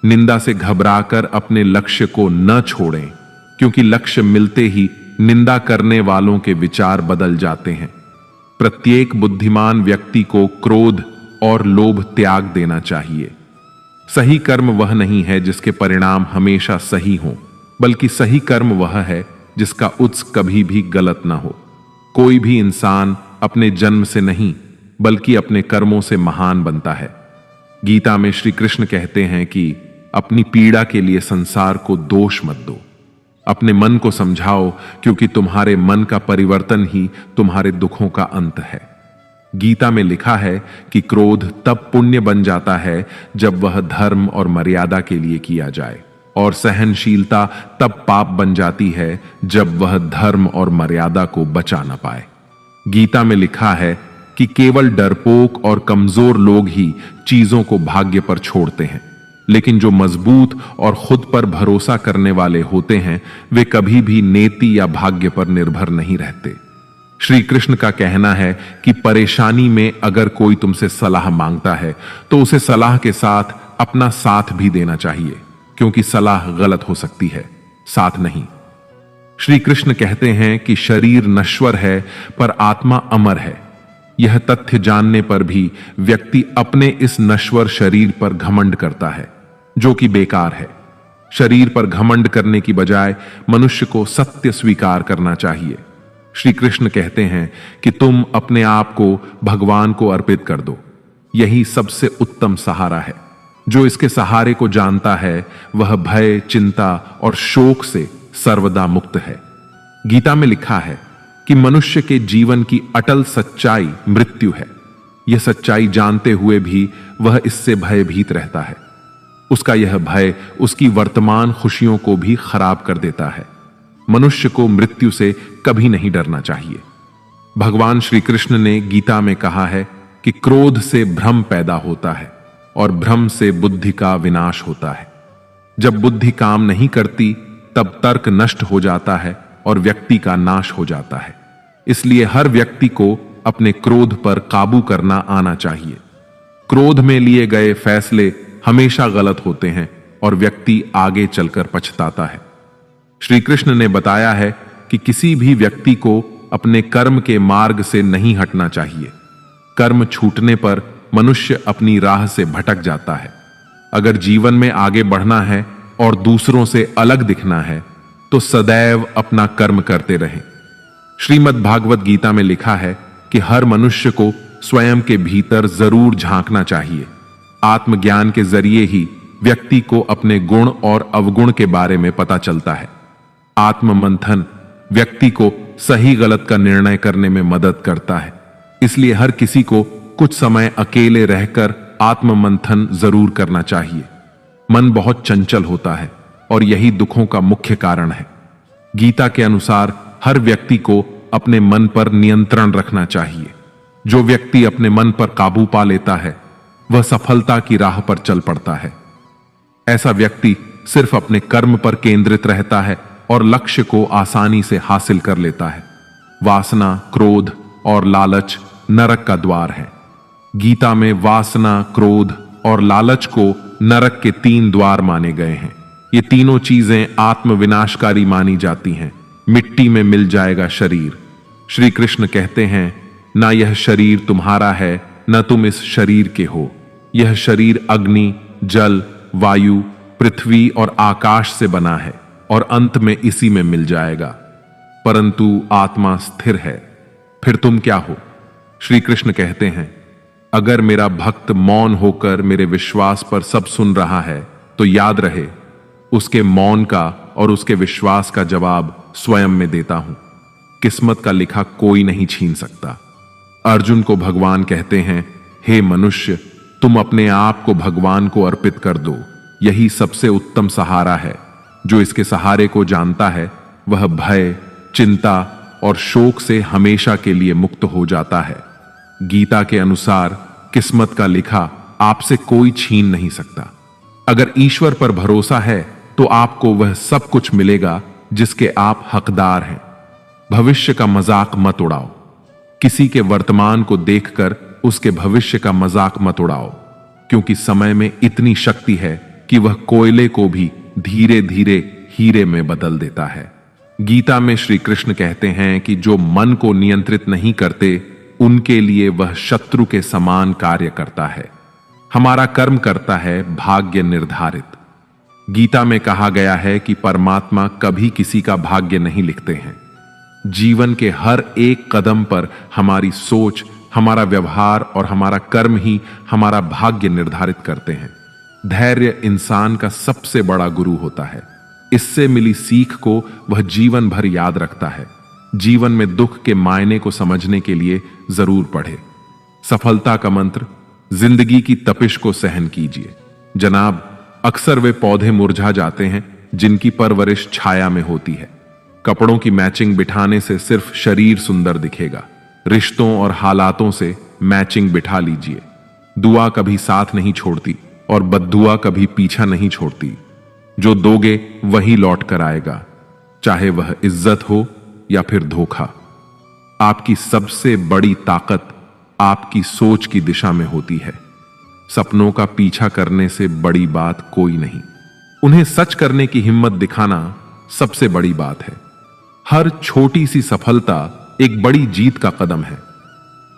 निंदा से घबराकर अपने लक्ष्य को न छोड़ें, क्योंकि लक्ष्य मिलते ही निंदा करने वालों के विचार बदल जाते हैं। प्रत्येक बुद्धिमान व्यक्ति को क्रोध और लोभ त्याग देना चाहिए। सही कर्म वह नहीं है जिसके परिणाम हमेशा सही हों, बल्कि सही कर्म वह है जिसका उत्स कभी भी गलत ना हो। कोई भी इंसान अपने जन्म से नहीं, बल्कि अपने कर्मों से महान बनता है। गीता में श्री कृष्ण कहते हैं कि अपनी पीड़ा के लिए संसार को दोष मत दो। अपने मन को समझाओ, क्योंकि तुम्हारे मन का परिवर्तन ही तुम्हारे दुखों का अंत है। गीता में लिखा है कि क्रोध तब पुण्य बन जाता है जब वह धर्म और मर्यादा के लिए किया जाए, और सहनशीलता तब पाप बन जाती है जब वह धर्म और मर्यादा को बचा न पाए। गीता में लिखा है कि केवल डरपोक और कमजोर लोग ही चीजों को भाग्य पर छोड़ते हैं, लेकिन जो मजबूत और खुद पर भरोसा करने वाले होते हैं, वे कभी भी नेति या भाग्य पर निर्भर नहीं रहते। श्री कृष्ण का कहना है कि परेशानी में अगर कोई तुमसे सलाह मांगता है, तो उसे सलाह के साथ अपना साथ भी देना चाहिए, क्योंकि सलाह गलत हो सकती है, साथ नहीं। श्री कृष्ण कहते हैं कि शरीर नश्वर है पर आत्मा अमर है। यह तथ्य जानने पर भी व्यक्ति अपने इस नश्वर शरीर पर घमंड करता है, जो कि बेकार है। शरीर पर घमंड करने की बजाय मनुष्य को सत्य स्वीकार करना चाहिए। श्री कृष्ण कहते हैं कि तुम अपने आप को भगवान को अर्पित कर दो। यही सबसे उत्तम सहारा है। जो इसके सहारे को जानता है, वह भय, चिंता और शोक से सर्वदा मुक्त है। गीता में लिखा है कि मनुष्य के जीवन की अटल सच्चाई मृत्यु है। यह सच्चाई जानते हुए भी वह इससे भयभीत रहता है। उसका यह भय उसकी वर्तमान खुशियों को भी खराब कर देता है। मनुष्य को मृत्यु से कभी नहीं डरना चाहिए। भगवान श्री कृष्ण ने गीता में कहा है कि क्रोध से भ्रम पैदा होता है और भ्रम से बुद्धि का विनाश होता है। जब बुद्धि काम नहीं करती, तब तर्क नष्ट हो जाता है और व्यक्ति का नाश हो जाता है। इसलिए हर व्यक्ति को अपने क्रोध पर काबू करना आना चाहिए। क्रोध में लिए गए फैसले हमेशा गलत होते हैं और व्यक्ति आगे चलकर पछताता है। श्री कृष्ण ने बताया है कि किसी भी व्यक्ति को अपने कर्म के मार्ग से नहीं हटना चाहिए। कर्म छूटने पर मनुष्य अपनी राह से भटक जाता है। अगर जीवन में आगे बढ़ना है और दूसरों से अलग दिखना है, तो सदैव अपना कर्म करते रहें। श्रीमद् भागवत गीता में लिखा है कि हर मनुष्य को स्वयं के भीतर जरूर झांकना चाहिए। आत्मज्ञान के जरिए ही व्यक्ति को अपने गुण और अवगुण के बारे में पता चलता है। आत्म मंथन व्यक्ति को सही गलत का निर्णय करने में मदद करता है। इसलिए हर किसी को कुछ समय अकेले रहकर आत्म मंथन जरूर करना चाहिए। मन बहुत चंचल होता है और यही दुखों का मुख्य कारण है। गीता के अनुसार हर व्यक्ति को अपने मन पर नियंत्रण रखना चाहिए। जो व्यक्ति अपने मन पर काबू पा लेता है वह सफलता की राह पर चल पड़ता है। ऐसा व्यक्ति सिर्फ अपने कर्म पर केंद्रित रहता है और लक्ष्य को आसानी से हासिल कर लेता है। वासना, क्रोध और लालच नरक का द्वार है। गीता में वासना, क्रोध और लालच को नरक के 3 द्वार माने गए हैं। ये तीनों चीजें आत्मविनाशकारी मानी जाती हैं। मिट्टी में मिल जाएगा शरीर। श्री कृष्ण कहते हैं, ना यह शरीर तुम्हारा है, न तुम इस शरीर के हो। यह शरीर अग्नि, जल, वायु, पृथ्वी और आकाश से बना है और अंत में इसी में मिल जाएगा। परंतु आत्मा स्थिर है। फिर तुम क्या हो? श्री कृष्ण कहते हैं, अगर मेरा भक्त मौन होकर मेरे विश्वास पर सब सुन रहा है तो याद रहे, उसके मौन का और उसके विश्वास का जवाब स्वयं में देता हूं। किस्मत का लिखा कोई नहीं छीन सकता। अर्जुन को भगवान कहते हैं, हे मनुष्य, तुम अपने आप को भगवान को अर्पित कर दो। यही सबसे उत्तम सहारा है। जो इसके सहारे को जानता है वह भय, चिंता और शोक से हमेशा के लिए मुक्त हो जाता है। गीता के अनुसार किस्मत का लिखा आपसे कोई छीन नहीं सकता। अगर ईश्वर पर भरोसा है तो आपको वह सब कुछ मिलेगा जिसके आप हकदार हैं। भविष्य का मजाक मत उड़ाओ। किसी के वर्तमान को देखकर उसके भविष्य का मजाक मत उड़ाओ, क्योंकि समय में इतनी शक्ति है कि वह कोयले को भी धीरे धीरे हीरे में बदल देता है। गीता में श्री कृष्ण कहते हैं कि जो मन को नियंत्रित नहीं करते उनके लिए वह शत्रु के समान कार्य करता है। हमारा कर्म करता है भाग्य निर्धारित। गीता में कहा गया है कि परमात्मा कभी किसी का भाग्य नहीं लिखते हैं। जीवन के हर एक कदम पर हमारी सोच, हमारा व्यवहार और हमारा कर्म ही हमारा भाग्य निर्धारित करते हैं। धैर्य इंसान का सबसे बड़ा गुरु होता है। इससे मिली सीख को वह जीवन भर याद रखता है। जीवन में दुख के मायने को समझने के लिए जरूर पढ़े। सफलता का मंत्र, जिंदगी की तपिश को सहन कीजिए। जनाब, अक्सर वे पौधे मुरझा जाते हैं जिनकी परवरिश छाया में होती है। कपड़ों की मैचिंग बिठाने से सिर्फ शरीर सुंदर दिखेगा। रिश्तों और हालातों से मैचिंग बिठा लीजिए। दुआ कभी साथ नहीं छोड़ती और बद्दुआ कभी पीछा नहीं छोड़ती। जो दोगे वही लौट कर आएगा, चाहे वह इज्जत हो या फिर धोखा। आपकी सबसे बड़ी ताकत आपकी सोच की दिशा में होती है। सपनों का पीछा करने से बड़ी बात कोई नहीं। उन्हें सच करने की हिम्मत दिखाना सबसे बड़ी बात है। हर छोटी सी सफलता एक बड़ी जीत का कदम है।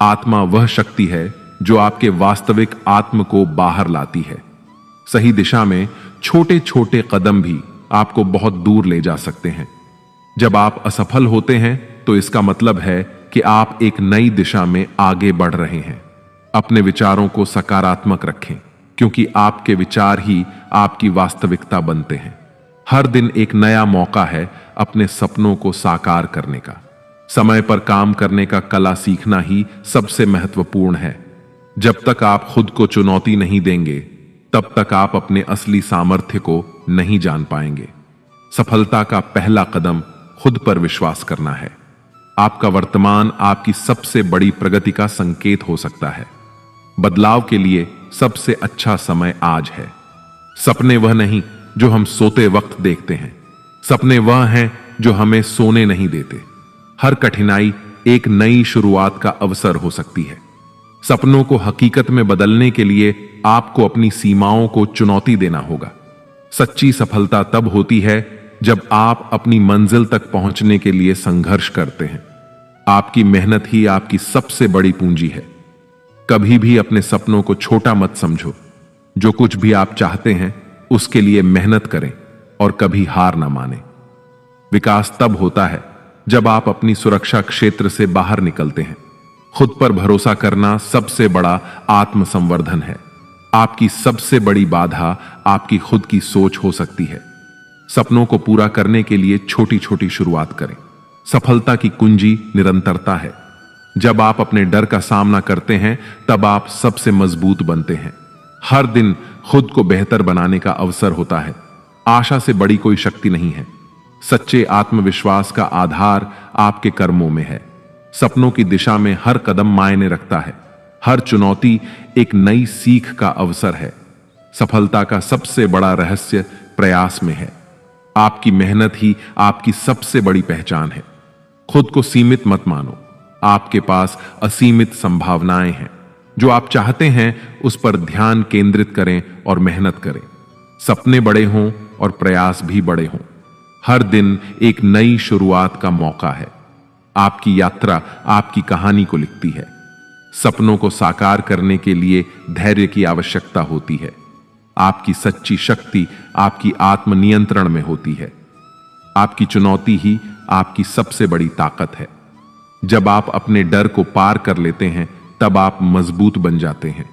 आत्मा वह शक्ति है जो आपके वास्तविक आत्म को बाहर लाती है। सही दिशा में छोटे छोटे कदम भी आपको बहुत दूर ले जा सकते हैं। जब आप असफल होते हैं तो इसका मतलब है कि आप एक नई दिशा में आगे बढ़ रहे हैं। अपने विचारों को सकारात्मक रखें, क्योंकि आपके विचार ही आपकी वास्तविकता बनते हैं। हर दिन एक नया मौका है अपने सपनों को साकार करने का। समय पर काम करने का कला सीखना ही सबसे महत्वपूर्ण है। जब तक आप खुद को चुनौती नहीं देंगे तब तक आप अपने असली सामर्थ्य को नहीं जान पाएंगे। सफलता का पहला कदम खुद पर विश्वास करना है। आपका वर्तमान आपकी सबसे बड़ी प्रगति का संकेत हो सकता है। बदलाव के लिए सबसे अच्छा समय आज है। सपने वह नहीं जो हम सोते वक्त देखते हैं, सपने वह हैं जो हमें सोने नहीं देते। हर कठिनाई एक नई शुरुआत का अवसर हो सकती है। सपनों को हकीकत में बदलने के लिए आपको अपनी सीमाओं को चुनौती देना होगा। सच्ची सफलता तब होती है जब आप अपनी मंजिल तक पहुंचने के लिए संघर्ष करते हैं। आपकी मेहनत ही आपकी सबसे बड़ी पूंजी है। कभी भी अपने सपनों को छोटा मत समझो। जो कुछ भी आप चाहते हैं उसके लिए मेहनत करें और कभी हार ना माने। विकास तब होता है जब आप अपनी सुरक्षा क्षेत्र से बाहर निकलते हैं। खुद पर भरोसा करना सबसे बड़ा आत्मसंवर्धन है। आपकी सबसे बड़ी बाधा आपकी खुद की सोच हो सकती है। सपनों को पूरा करने के लिए छोटी छोटी शुरुआत करें। सफलता की कुंजी निरंतरता है। जब आप अपने डर का सामना करते हैं तब आप सबसे मजबूत बनते हैं। हर दिन खुद को बेहतर बनाने का अवसर होता है। आशा से बड़ी कोई शक्ति नहीं है। सच्चे आत्मविश्वास का आधार आपके कर्मों में है। सपनों की दिशा में हर कदम मायने रखता है। हर चुनौती एक नई सीख का अवसर है। सफलता का सबसे बड़ा रहस्य प्रयास में है। आपकी मेहनत ही आपकी सबसे बड़ी पहचान है। खुद को सीमित मत मानो। आपके पास असीमित संभावनाएं हैं। जो आप चाहते हैं उस पर ध्यान केंद्रित करें और मेहनत करें। सपने बड़े हों और प्रयास भी बड़े हों। हर दिन एक नई शुरुआत का मौका है। आपकी यात्रा आपकी कहानी को लिखती है। सपनों को साकार करने के लिए धैर्य की आवश्यकता होती है। आपकी सच्ची शक्ति आपकी आत्मनियंत्रण में होती है। आपकी चुनौती ही आपकी सबसे बड़ी ताकत है। जब आप अपने डर को पार कर लेते हैं तब आप मजबूत बन जाते हैं।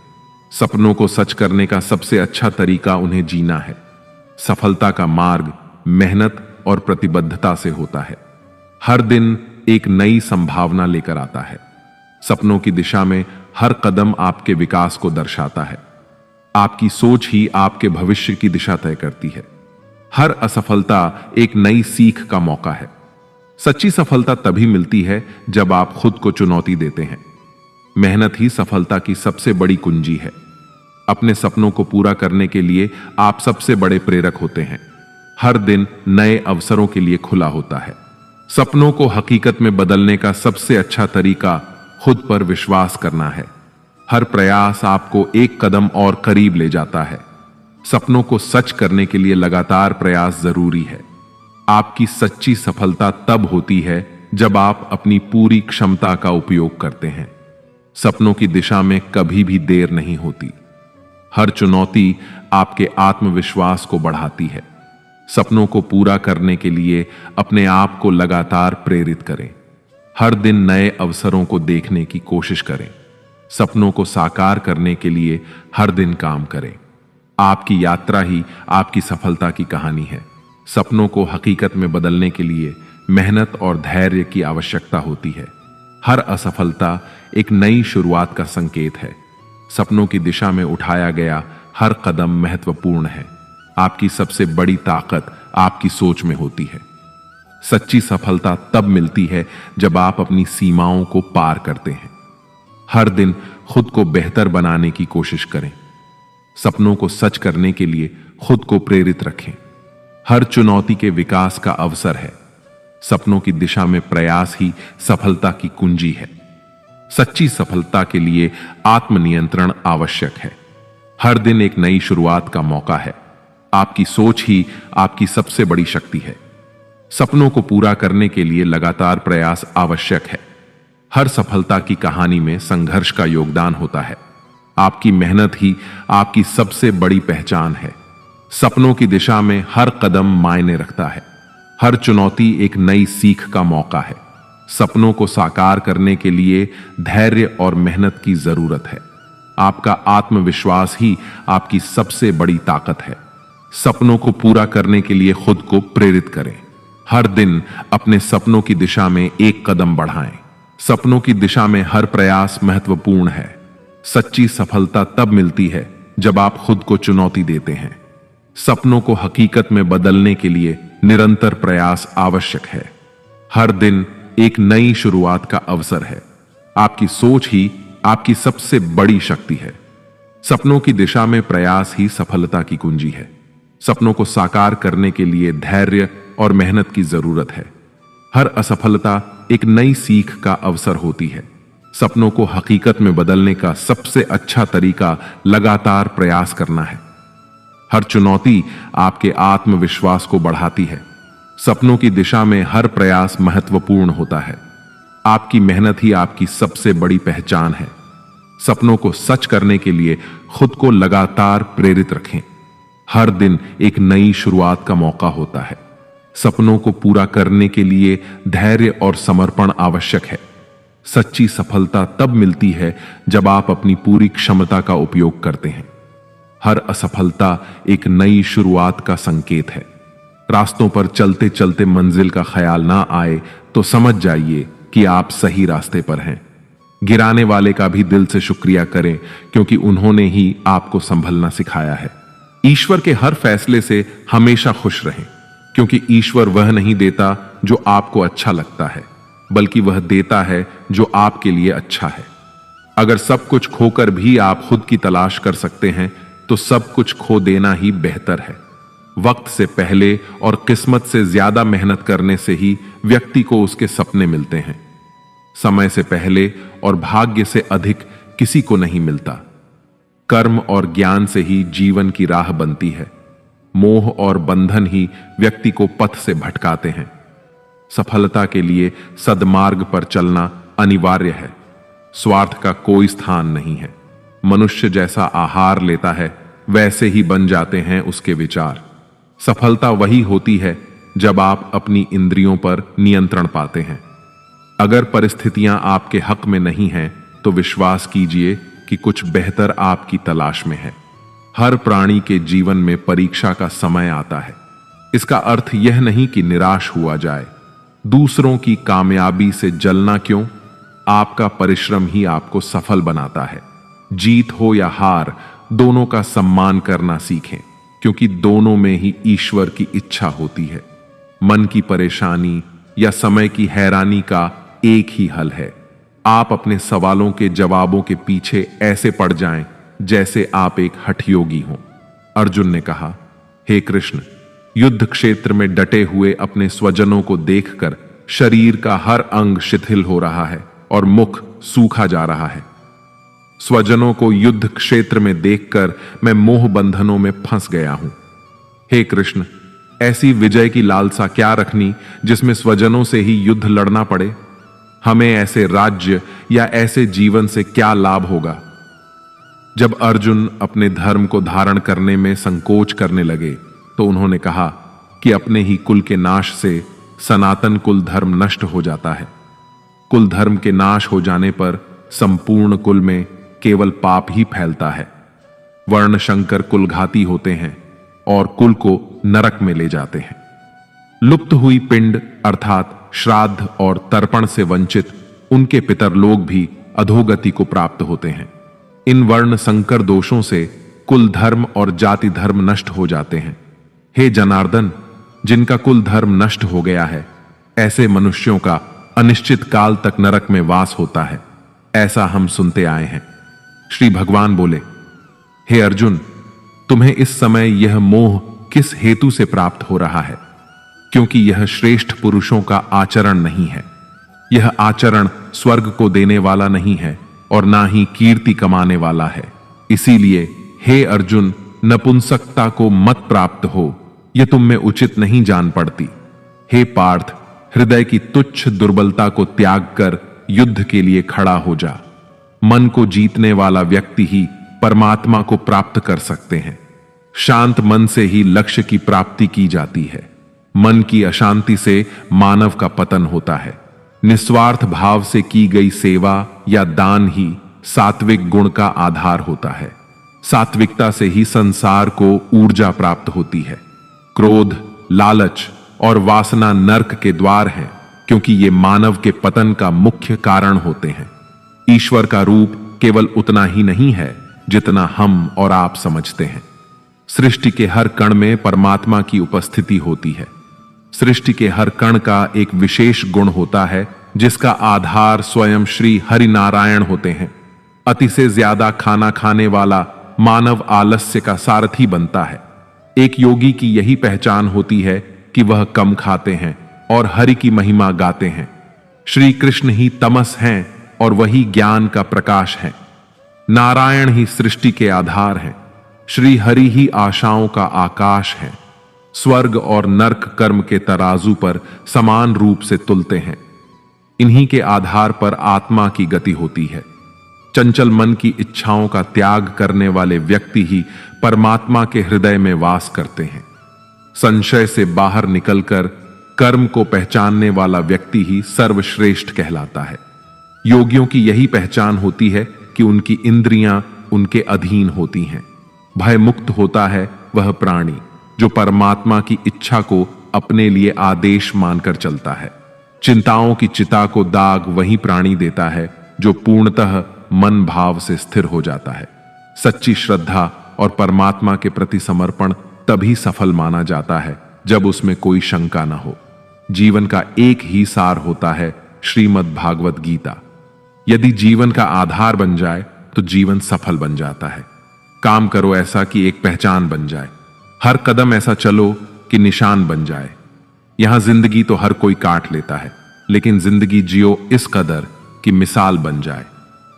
सपनों को सच करने का सबसे अच्छा तरीका उन्हें जीना है। सफलता का मार्ग मेहनत और प्रतिबद्धता से होता है। हर दिन एक नई संभावना लेकर आता है। सपनों की दिशा में हर कदम आपके विकास को दर्शाता है। आपकी सोच ही आपके भविष्य की दिशा तय करती है। हर असफलता एक नई सीख का मौका है। सच्ची सफलता तभी मिलती है जब आप खुद को चुनौती देते हैं। मेहनत ही सफलता की सबसे बड़ी कुंजी है। अपने सपनों को पूरा करने के लिए आप सबसे बड़े प्रेरक होते हैं। हर दिन नए अवसरों के लिए खुला होता है। सपनों को हकीकत में बदलने का सबसे अच्छा तरीका खुद पर विश्वास करना है। हर प्रयास आपको एक कदम और करीब ले जाता है। सपनों को सच करने के लिए लगातार प्रयास जरूरी है। आपकी सच्ची सफलता तब होती है जब आप अपनी पूरी क्षमता का उपयोग करते हैं। सपनों की दिशा में कभी भी देर नहीं होती। हर चुनौती आपके आत्मविश्वास को बढ़ाती है। सपनों को पूरा करने के लिए अपने आप को लगातार प्रेरित करें। हर दिन नए अवसरों को देखने की कोशिश करें। सपनों को साकार करने के लिए हर दिन काम करें। आपकी यात्रा ही आपकी सफलता की कहानी है। सपनों को हकीकत में बदलने के लिए मेहनत और धैर्य की आवश्यकता होती है। हर असफलता एक नई शुरुआत का संकेत है। सपनों की दिशा में उठाया गया हर कदम महत्वपूर्ण है। आपकी सबसे बड़ी ताकत आपकी सोच में होती है। सच्ची सफलता तब मिलती है जब आप अपनी सीमाओं को पार करते हैं। हर दिन खुद को बेहतर बनाने की कोशिश करें। सपनों को सच करने के लिए खुद को प्रेरित रखें। हर चुनौती के विकास का अवसर है। सपनों की दिशा में प्रयास ही सफलता की कुंजी है। सच्ची सफलता के लिए आत्मनियंत्रण आवश्यक है। हर दिन एक नई शुरुआत का मौका है। आपकी सोच ही आपकी सबसे बड़ी शक्ति है। सपनों को पूरा करने के लिए लगातार प्रयास आवश्यक है। हर सफलता की कहानी में संघर्ष का योगदान होता है। आपकी मेहनत ही आपकी सबसे बड़ी पहचान है। सपनों की दिशा में हर कदम मायने रखता है। हर चुनौती एक नई सीख का मौका है। सपनों को साकार करने के लिए धैर्य और मेहनत की जरूरत है। आपका आत्मविश्वास ही आपकी सबसे बड़ी ताकत है। सपनों को पूरा करने के लिए खुद को प्रेरित करें। हर दिन अपने सपनों की दिशा में एक कदम बढ़ाएं। सपनों की दिशा में हर प्रयास महत्वपूर्ण है। सच्ची सफलता तब मिलती है जब आप खुद को चुनौती देते हैं। सपनों को हकीकत में बदलने के लिए निरंतर प्रयास आवश्यक है। हर दिन एक नई शुरुआत का अवसर है। आपकी सोच ही आपकी सबसे बड़ी शक्ति है। सपनों की दिशा में प्रयास ही सफलता की कुंजी है। सपनों को साकार करने के लिए धैर्य और मेहनत की जरूरत है। हर असफलता एक नई सीख का अवसर होती है। सपनों को हकीकत में बदलने का सबसे अच्छा तरीका लगातार प्रयास करना है। हर चुनौती आपके आत्मविश्वास को बढ़ाती है। सपनों की दिशा में हर प्रयास महत्वपूर्ण होता है। आपकी मेहनत ही आपकी सबसे बड़ी पहचान है। सपनों को सच करने के लिए खुद को लगातार प्रेरित रखें। हर दिन एक नई शुरुआत का मौका होता है। सपनों को पूरा करने के लिए धैर्य और समर्पण आवश्यक है। सच्ची सफलता तब मिलती है जब आप अपनी पूरी क्षमता का उपयोग करते हैं। हर असफलता एक नई शुरुआत का संकेत है। रास्तों पर चलते चलते मंजिल का ख्याल ना आए तो समझ जाइए कि आप सही रास्ते पर हैं। गिराने वाले का भी दिल से शुक्रिया करें, क्योंकि उन्होंने ही आपको संभलना सिखाया है। ईश्वर के हर फैसले से हमेशा खुश रहें, क्योंकि ईश्वर वह नहीं देता जो आपको अच्छा लगता है, बल्कि वह देता है जो आपके लिए अच्छा है। अगर सब कुछ खोकर भी आप खुद की तलाश कर सकते हैं तो सब कुछ खो देना ही बेहतर है। वक्त से पहले और किस्मत से ज्यादा मेहनत करने से ही व्यक्ति को उसके सपने मिलते हैं। समय से पहले और भाग्य से अधिक किसी को नहीं मिलता। कर्म और ज्ञान से ही जीवन की राह बनती है। मोह और बंधन ही व्यक्ति को पथ से भटकाते हैं। सफलता के लिए सद्मार्ग पर चलना अनिवार्य है। स्वार्थ का कोई स्थान नहीं है। मनुष्य जैसा आहार लेता है वैसे ही बन जाते हैं उसके विचार। सफलता वही होती है जब आप अपनी इंद्रियों पर नियंत्रण पाते हैं। अगर परिस्थितियां आपके हक में नहीं हैं तो विश्वास कीजिए कि कुछ बेहतर आपकी तलाश में है। हर प्राणी के जीवन में परीक्षा का समय आता है। इसका अर्थ यह नहीं कि निराश हुआ जाए। दूसरों की कामयाबी से जलना क्यों? आपका परिश्रम ही आपको सफल बनाता है। जीत हो या हार, दोनों का सम्मान करना सीखें, क्योंकि दोनों में ही ईश्वर की इच्छा होती है। मन की परेशानी या समय की हैरानी का एक ही हल है। आप अपने सवालों के जवाबों के पीछे ऐसे पड़ जाएं जैसे आप एक हठयोगी हों। अर्जुन ने कहा, हे कृष्ण, युद्ध क्षेत्र में डटे हुए अपने स्वजनों को देखकर शरीर का हर अंग शिथिल हो रहा है और मुख सूखा जा रहा है। स्वजनों को युद्ध क्षेत्र में देखकर मैं मोह बंधनों में फंस गया हूं। हे कृष्ण, ऐसी विजय की लालसा क्या रखनी जिसमें स्वजनों से ही युद्ध लड़ना पड़े? हमें ऐसे राज्य या ऐसे जीवन से क्या लाभ होगा? जब अर्जुन अपने धर्म को धारण करने में संकोच करने लगे तो उन्होंने कहा कि अपने ही कुल के नाश से सनातन कुल धर्म नष्ट हो जाता है। कुल धर्म के नाश हो जाने पर संपूर्ण कुल में केवल पाप ही फैलता है। वर्ण शंकर कुलघाती होते हैं और कुल को नरक में ले जाते हैं। लुप्त हुई पिंड अर्थात श्राद्ध और तर्पण से वंचित उनके पितरलोक भी अधोगति को प्राप्त होते हैं। इन वर्ण संकर दोषों से कुल धर्म और जाति धर्म नष्ट हो जाते हैं। हे जनार्दन, जिनका कुल धर्म नष्ट हो गया है, ऐसे मनुष्यों का अनिश्चित काल तक नरक में वास होता है, ऐसा हम सुनते आए हैं। श्री भगवान बोले, हे अर्जुन, तुम्हें इस समय यह मोह किस हेतु से प्राप्त हो रहा है? क्योंकि यह श्रेष्ठ पुरुषों का आचरण नहीं है। यह आचरण स्वर्ग को देने वाला नहीं है और ना ही कीर्ति कमाने वाला है। इसीलिए हे अर्जुन, नपुंसकता को मत प्राप्त हो, यह तुम में उचित नहीं जान पड़ती। हे पार्थ, हृदय की तुच्छ दुर्बलता को त्याग कर युद्ध के लिए खड़ा हो जा। मन को जीतने वाला व्यक्ति ही परमात्मा को प्राप्त कर सकते हैं। शांत मन से ही लक्ष्य की प्राप्ति की जाती है। मन की अशांति से मानव का पतन होता है। निस्वार्थ भाव से की गई सेवा या दान ही सात्विक गुण का आधार होता है। सात्विकता से ही संसार को ऊर्जा प्राप्त होती है। क्रोध, लालच और वासना नर्क के द्वार हैं, क्योंकि ये मानव के पतन का मुख्य कारण होते हैं। ईश्वर का रूप केवल उतना ही नहीं है जितना हम और आप समझते हैं। सृष्टि के हर कण में परमात्मा की उपस्थिति होती है। सृष्टि के हर कण का एक विशेष गुण होता है, जिसका आधार स्वयं श्री हरि नारायण होते हैं। अति से ज्यादा खाना खाने वाला मानव आलस्य का सारथी बनता है। एक योगी की यही पहचान होती है कि वह कम खाते हैं और हरि की महिमा गाते हैं। श्री कृष्ण ही तमस हैं और वही ज्ञान का प्रकाश है। नारायण ही सृष्टि के आधार हैं। श्री हरि ही आशाओं का आकाश है। स्वर्ग और नरक कर्म के तराजू पर समान रूप से तुलते हैं। इन्हीं के आधार पर आत्मा की गति होती है। चंचल मन की इच्छाओं का त्याग करने वाले व्यक्ति ही परमात्मा के हृदय में वास करते हैं। संशय से बाहर निकलकर कर्म को पहचानने वाला व्यक्ति ही सर्वश्रेष्ठ कहलाता है। योगियों की यही पहचान होती है कि उनकी इंद्रियां उनके अधीन होती हैं। भय मुक्त होता है वह प्राणी जो परमात्मा की इच्छा को अपने लिए आदेश मानकर चलता है। चिंताओं की चिता को दाग वही प्राणी देता है जो पूर्णतः मन भाव से स्थिर हो जाता है। सच्ची श्रद्धा और परमात्मा के प्रति समर्पण तभी सफल माना जाता है जब उसमें कोई शंका न हो। जीवन का एक ही सार होता है श्रीमद् भागवत गीता। यदि जीवन का आधार बन जाए तो जीवन सफल बन जाता है। काम करो ऐसा कि एक पहचान बन जाए, हर कदम ऐसा चलो कि निशान बन जाए। यहां जिंदगी तो हर कोई काट लेता है, लेकिन जिंदगी जियो इस कदर कि मिसाल बन जाए।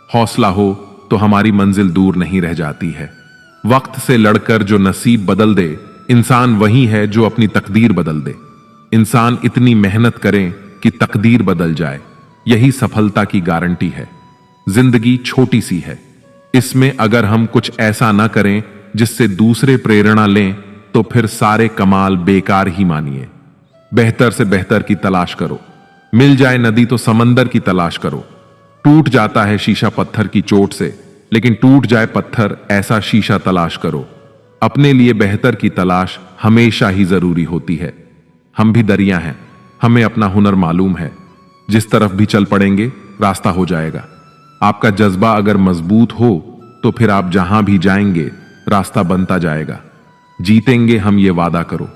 हौसला हो तो हमारी मंजिल दूर नहीं रह जाती है। वक्त से लड़कर जो नसीब बदल दे, इंसान वही है जो अपनी तकदीर बदल दे। इंसान इतनी मेहनत करें कि तकदीर बदल जाए, यही सफलता की गारंटी है। जिंदगी छोटी सी है, इसमें अगर हम कुछ ऐसा ना करें जिससे दूसरे प्रेरणा लें तो फिर सारे कमाल बेकार ही मानिए। बेहतर से बेहतर की तलाश करो। मिल जाए नदी तो समंदर की तलाश करो। टूट जाता है शीशा पत्थर की चोट से, लेकिन टूट जाए पत्थर ऐसा शीशा तलाश करो। अपने लिए बेहतर की तलाश हमेशा ही जरूरी होती है। हम भी दरिया हैं, हमें अपना हुनर मालूम है। जिस तरफ भी चल पड़ेंगे रास्ता हो जाएगा। आपका जज्बा अगर मजबूत हो तो फिर आप जहां भी जाएंगे रास्ता बनता जाएगा। जीतेंगे हम ये वादा करो,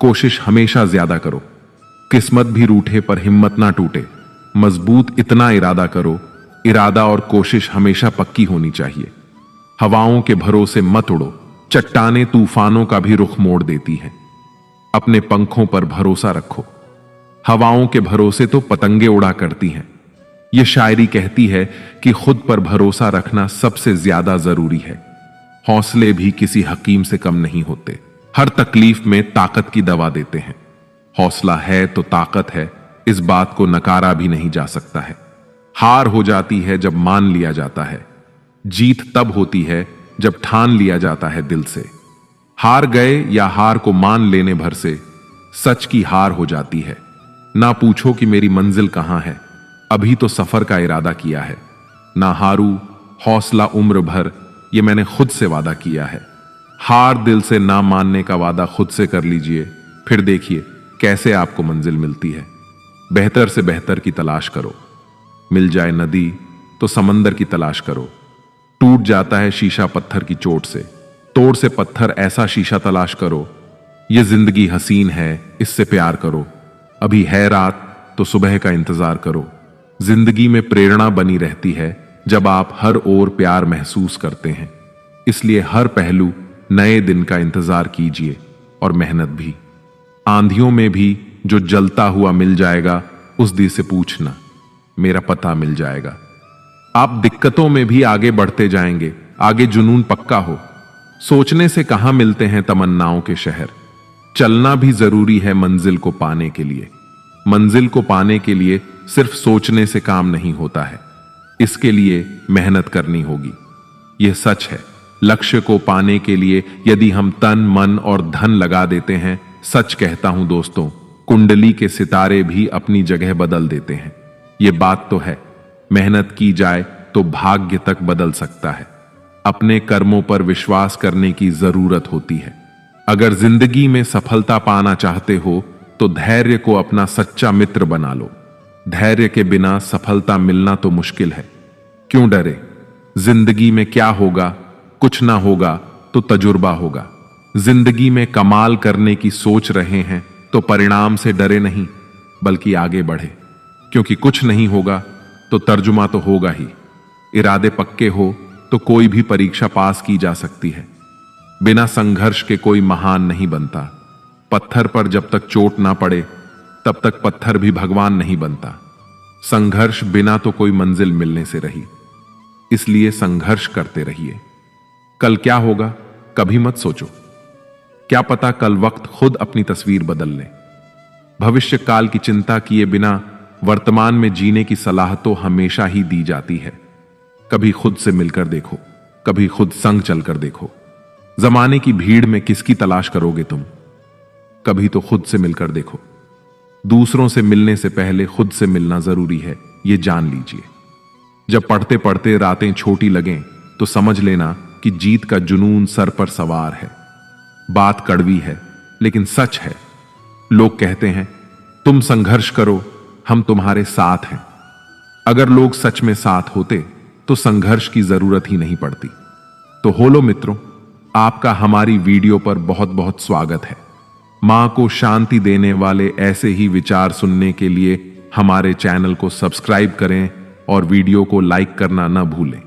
कोशिश हमेशा ज्यादा करो। किस्मत भी रूठे पर हिम्मत ना टूटे। मजबूत इतना इरादा करो, इरादा और कोशिश हमेशा पक्की होनी चाहिए। हवाओं के भरोसे मत उड़ो, चट्टाने तूफानों का भी रुख मोड़ देती हैं। अपने पंखों पर भरोसा रखो। हवाओं के भरोसे तो पतंगे उड़ा करती हैं। यह शायरी कहती है कि खुद पर भरोसा रखना सबसे ज्यादा जरूरी है। हौसले भी किसी हकीम से कम नहीं होते। हर तकलीफ में ताकत की दवा देते हैं। हौसला है तो ताकत है, इस बात को नकारा भी नहीं जा सकता है। हार हो जाती है जब मान लिया जाता है। जीत तब होती है जब ठान लिया जाता है दिल से। हार गए या हार को मान लेने भर से सच की हार हो जाती है। ना पूछो कि मेरी मंजिल कहां है, अभी तो सफर का इरादा किया है। ना हारू, हौसला उम्र भर, ये मैंने खुद से वादा किया है। हार दिल से ना मानने का वादा खुद से कर लीजिए, फिर देखिए कैसे आपको मंजिल मिलती है। बेहतर से बेहतर की तलाश करो। मिल जाए नदी तो समंदर की तलाश करो। टूट जाता है शीशा पत्थर की चोट से, तोड़ से पत्थर ऐसा शीशा तलाश करो। ये जिंदगी हसीन है, इससे प्यार करो। अभी है रात तो सुबह का इंतजार करो। जिंदगी में प्रेरणा बनी रहती है जब आप हर ओर प्यार महसूस करते हैं। इसलिए हर पहलू नए दिन का इंतजार कीजिए और मेहनत भी। आंधियों में भी जो जलता हुआ मिल जाएगा उस दी से पूछना, मेरा पता मिल जाएगा। आप दिक्कतों में भी आगे बढ़ते जाएंगे, आगे जुनून पक्का हो। सोचने से कहां मिलते हैं तमन्नाओं के शहर। चलना भी जरूरी है मंजिल को पाने के लिए। मंजिल को पाने के लिए सिर्फ सोचने से काम नहीं होता है, इसके लिए मेहनत करनी होगी। यह सच है, लक्ष्य को पाने के लिए यदि हम तन मन और धन लगा देते हैं, सच कहता हूं दोस्तों, कुंडली के सितारे भी अपनी जगह बदल देते हैं। यह बात तो है, मेहनत की जाए तो भाग्य तक बदल सकता है। अपने कर्मों पर विश्वास करने की जरूरत होती है। अगर जिंदगी में सफलता पाना चाहते हो तो धैर्य को अपना सच्चा मित्र बना लो। धैर्य के बिना सफलता मिलना तो मुश्किल है। क्यों डरे? जिंदगी में क्या होगा? कुछ ना होगा तो तजुर्बा होगा। जिंदगी में कमाल करने की सोच रहे हैं तो परिणाम से डरे नहीं, बल्कि आगे बढ़े, क्योंकि कुछ नहीं होगा तो तर्जुमा तो होगा ही। इरादे पक्के हो तो कोई भी परीक्षा पास की जा सकती है। बिना संघर्ष के कोई महान नहीं बनता। पत्थर पर जब तक चोट ना पड़े तब तक पत्थर भी भगवान नहीं बनता। संघर्ष बिना तो कोई मंजिल मिलने से रही, इसलिए संघर्ष करते रहिए। कल क्या होगा कभी मत सोचो, क्या पता कल वक्त खुद अपनी तस्वीर बदल ले। भविष्य काल की चिंता किए बिना वर्तमान में जीने की सलाह तो हमेशा ही दी जाती है। कभी खुद से मिलकर देखो, कभी खुद संग चलकर देखो। जमाने की भीड़ में किसकी तलाश करोगे तुम? कभी तो खुद से मिलकर देखो। दूसरों से मिलने से पहले खुद से मिलना जरूरी है, ये जान लीजिए। जब पढ़ते पढ़ते रातें छोटी लगें तो समझ लेना कि जीत का जुनून सर पर सवार है। बात कड़वी है लेकिन सच है। लोग कहते हैं तुम संघर्ष करो, हम तुम्हारे साथ हैं। अगर लोग सच में साथ होते तो संघर्ष की जरूरत ही नहीं पड़ती। तो होलो मित्रों, आपका हमारी वीडियो पर बहुत बहुत स्वागत है। मां को शांति देने वाले ऐसे ही विचार सुनने के लिए हमारे चैनल को सब्सक्राइब करें और वीडियो को लाइक करना न भूलें।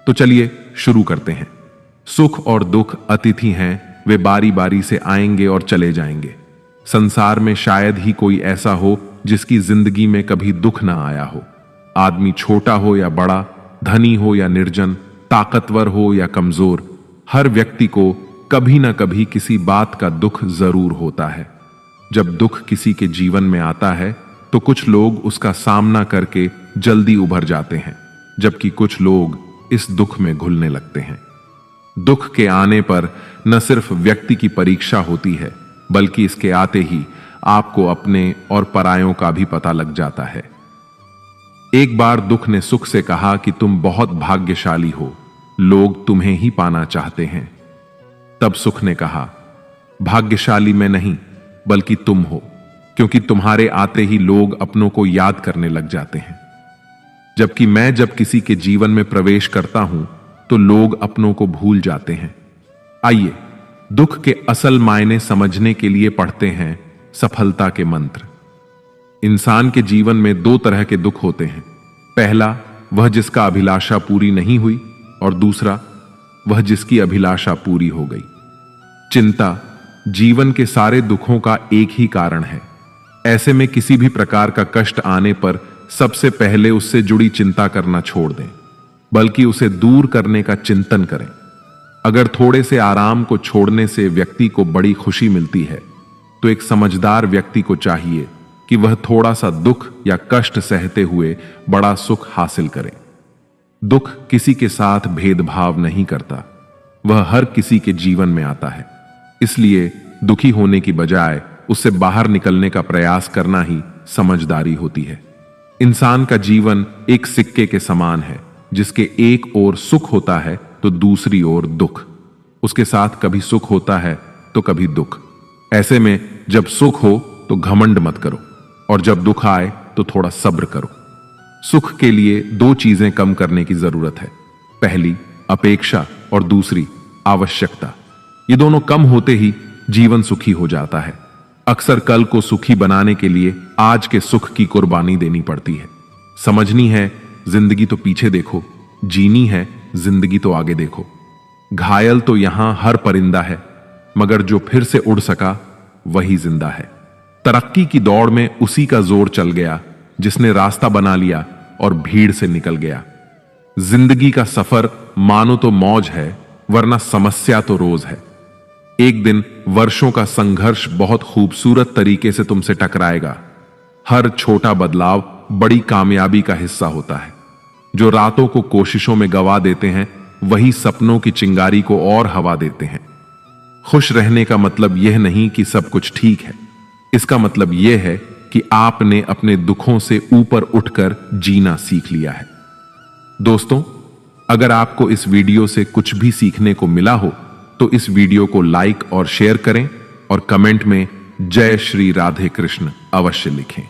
तो चलिए शुरू करते हैं। सुख और दुख अतिथि हैं, वे बारी बारी से आएंगे और चले जाएंगे। संसार में शायद ही कोई ऐसा हो जिसकी जिंदगी में कभी दुख ना आया हो। आदमी छोटा हो या बड़ा, धनी हो या निर्जन, ताकतवर हो या कमजोर, हर व्यक्ति को कभी ना कभी किसी बात का दुख जरूर होता है। जब दुख किसी के जीवन में आता है तो कुछ लोग उसका सामना करके जल्दी उभर जाते हैं, जबकि कुछ लोग इस दुख में घुलने लगते हैं। दुख के आने पर न सिर्फ व्यक्ति की परीक्षा होती है, बल्कि इसके आते ही आपको अपने और परायों का भी पता लग जाता है। एक बार दुख ने सुख से कहा कि तुम बहुत भाग्यशाली हो, लोग तुम्हें ही पाना चाहते हैं। तब सुख ने कहा, भाग्यशाली मैं नहीं बल्कि तुम हो, क्योंकि तुम्हारे आते ही लोग अपनों को याद करने लग जाते हैं। जबकि मैं जब किसी के जीवन में प्रवेश करता हूं तो लोग अपनों को भूल जाते हैं। आइए दुख के असल मायने समझने के लिए पढ़ते हैं सफलता के मंत्र। इंसान के जीवन में दो तरह के दुख होते हैं। पहला, वह जिसका अभिलाषा पूरी नहीं हुई, और दूसरा, वह जिसकी अभिलाषा पूरी हो गई। चिंता जीवन के सारे दुखों का एक ही कारण है। ऐसे में किसी भी प्रकार का कष्ट आने पर सबसे पहले उससे जुड़ी चिंता करना छोड़ दें, बल्कि उसे दूर करने का चिंतन करें। अगर थोड़े से आराम को छोड़ने से व्यक्ति को बड़ी खुशी मिलती है, तो एक समझदार व्यक्ति को चाहिए कि वह थोड़ा सा दुख या कष्ट सहते हुए बड़ा सुख हासिल करे। दुख किसी के साथ भेदभाव नहीं करता, वह हर किसी के जीवन में आता है। इसलिए दुखी होने की बजाय उससे बाहर निकलने का प्रयास करना ही समझदारी होती है। इंसान का जीवन एक सिक्के के समान है, जिसके एक ओर सुख होता है तो दूसरी ओर दुख। उसके साथ कभी सुख होता है तो कभी दुख। ऐसे में जब सुख हो तो घमंड मत करो, और जब दुख आए तो थोड़ा सब्र करो। सुख के लिए दो चीजें कम करने की जरूरत है। पहली, अपेक्षा, और दूसरी, आवश्यकता। ये दोनों कम होते ही जीवन सुखी हो जाता है। अक्सर कल को सुखी बनाने के लिए आज के सुख की कुर्बानी देनी पड़ती है। समझनी है जिंदगी तो पीछे देखो, जीनी है जिंदगी तो आगे देखो। घायल तो यहां हर परिंदा है, मगर जो फिर से उड़ सका वही जिंदा है। तरक्की की दौड़ में उसी का जोर चल गया जिसने रास्ता बना लिया और भीड़ से निकल गया। जिंदगी का सफर मानो तो मौज है, वरना समस्या तो रोज है। एक दिन वर्षों का संघर्ष बहुत खूबसूरत तरीके से तुमसे टकराएगा। हर छोटा बदलाव बड़ी कामयाबी का हिस्सा होता है। जो रातों को कोशिशों में गवा देते हैं, वही सपनों की चिंगारी को और हवा देते हैं। खुश रहने का मतलब यह नहीं कि सब कुछ ठीक है, इसका मतलब यह है कि आपने अपने दुखों से ऊपर उठकर जीना सीख लिया है। दोस्तों, अगर आपको इस वीडियो से कुछ भी सीखने को मिला हो तो इस वीडियो को लाइक और शेयर करें, और कमेंट में जय श्री राधे कृष्ण अवश्य लिखें।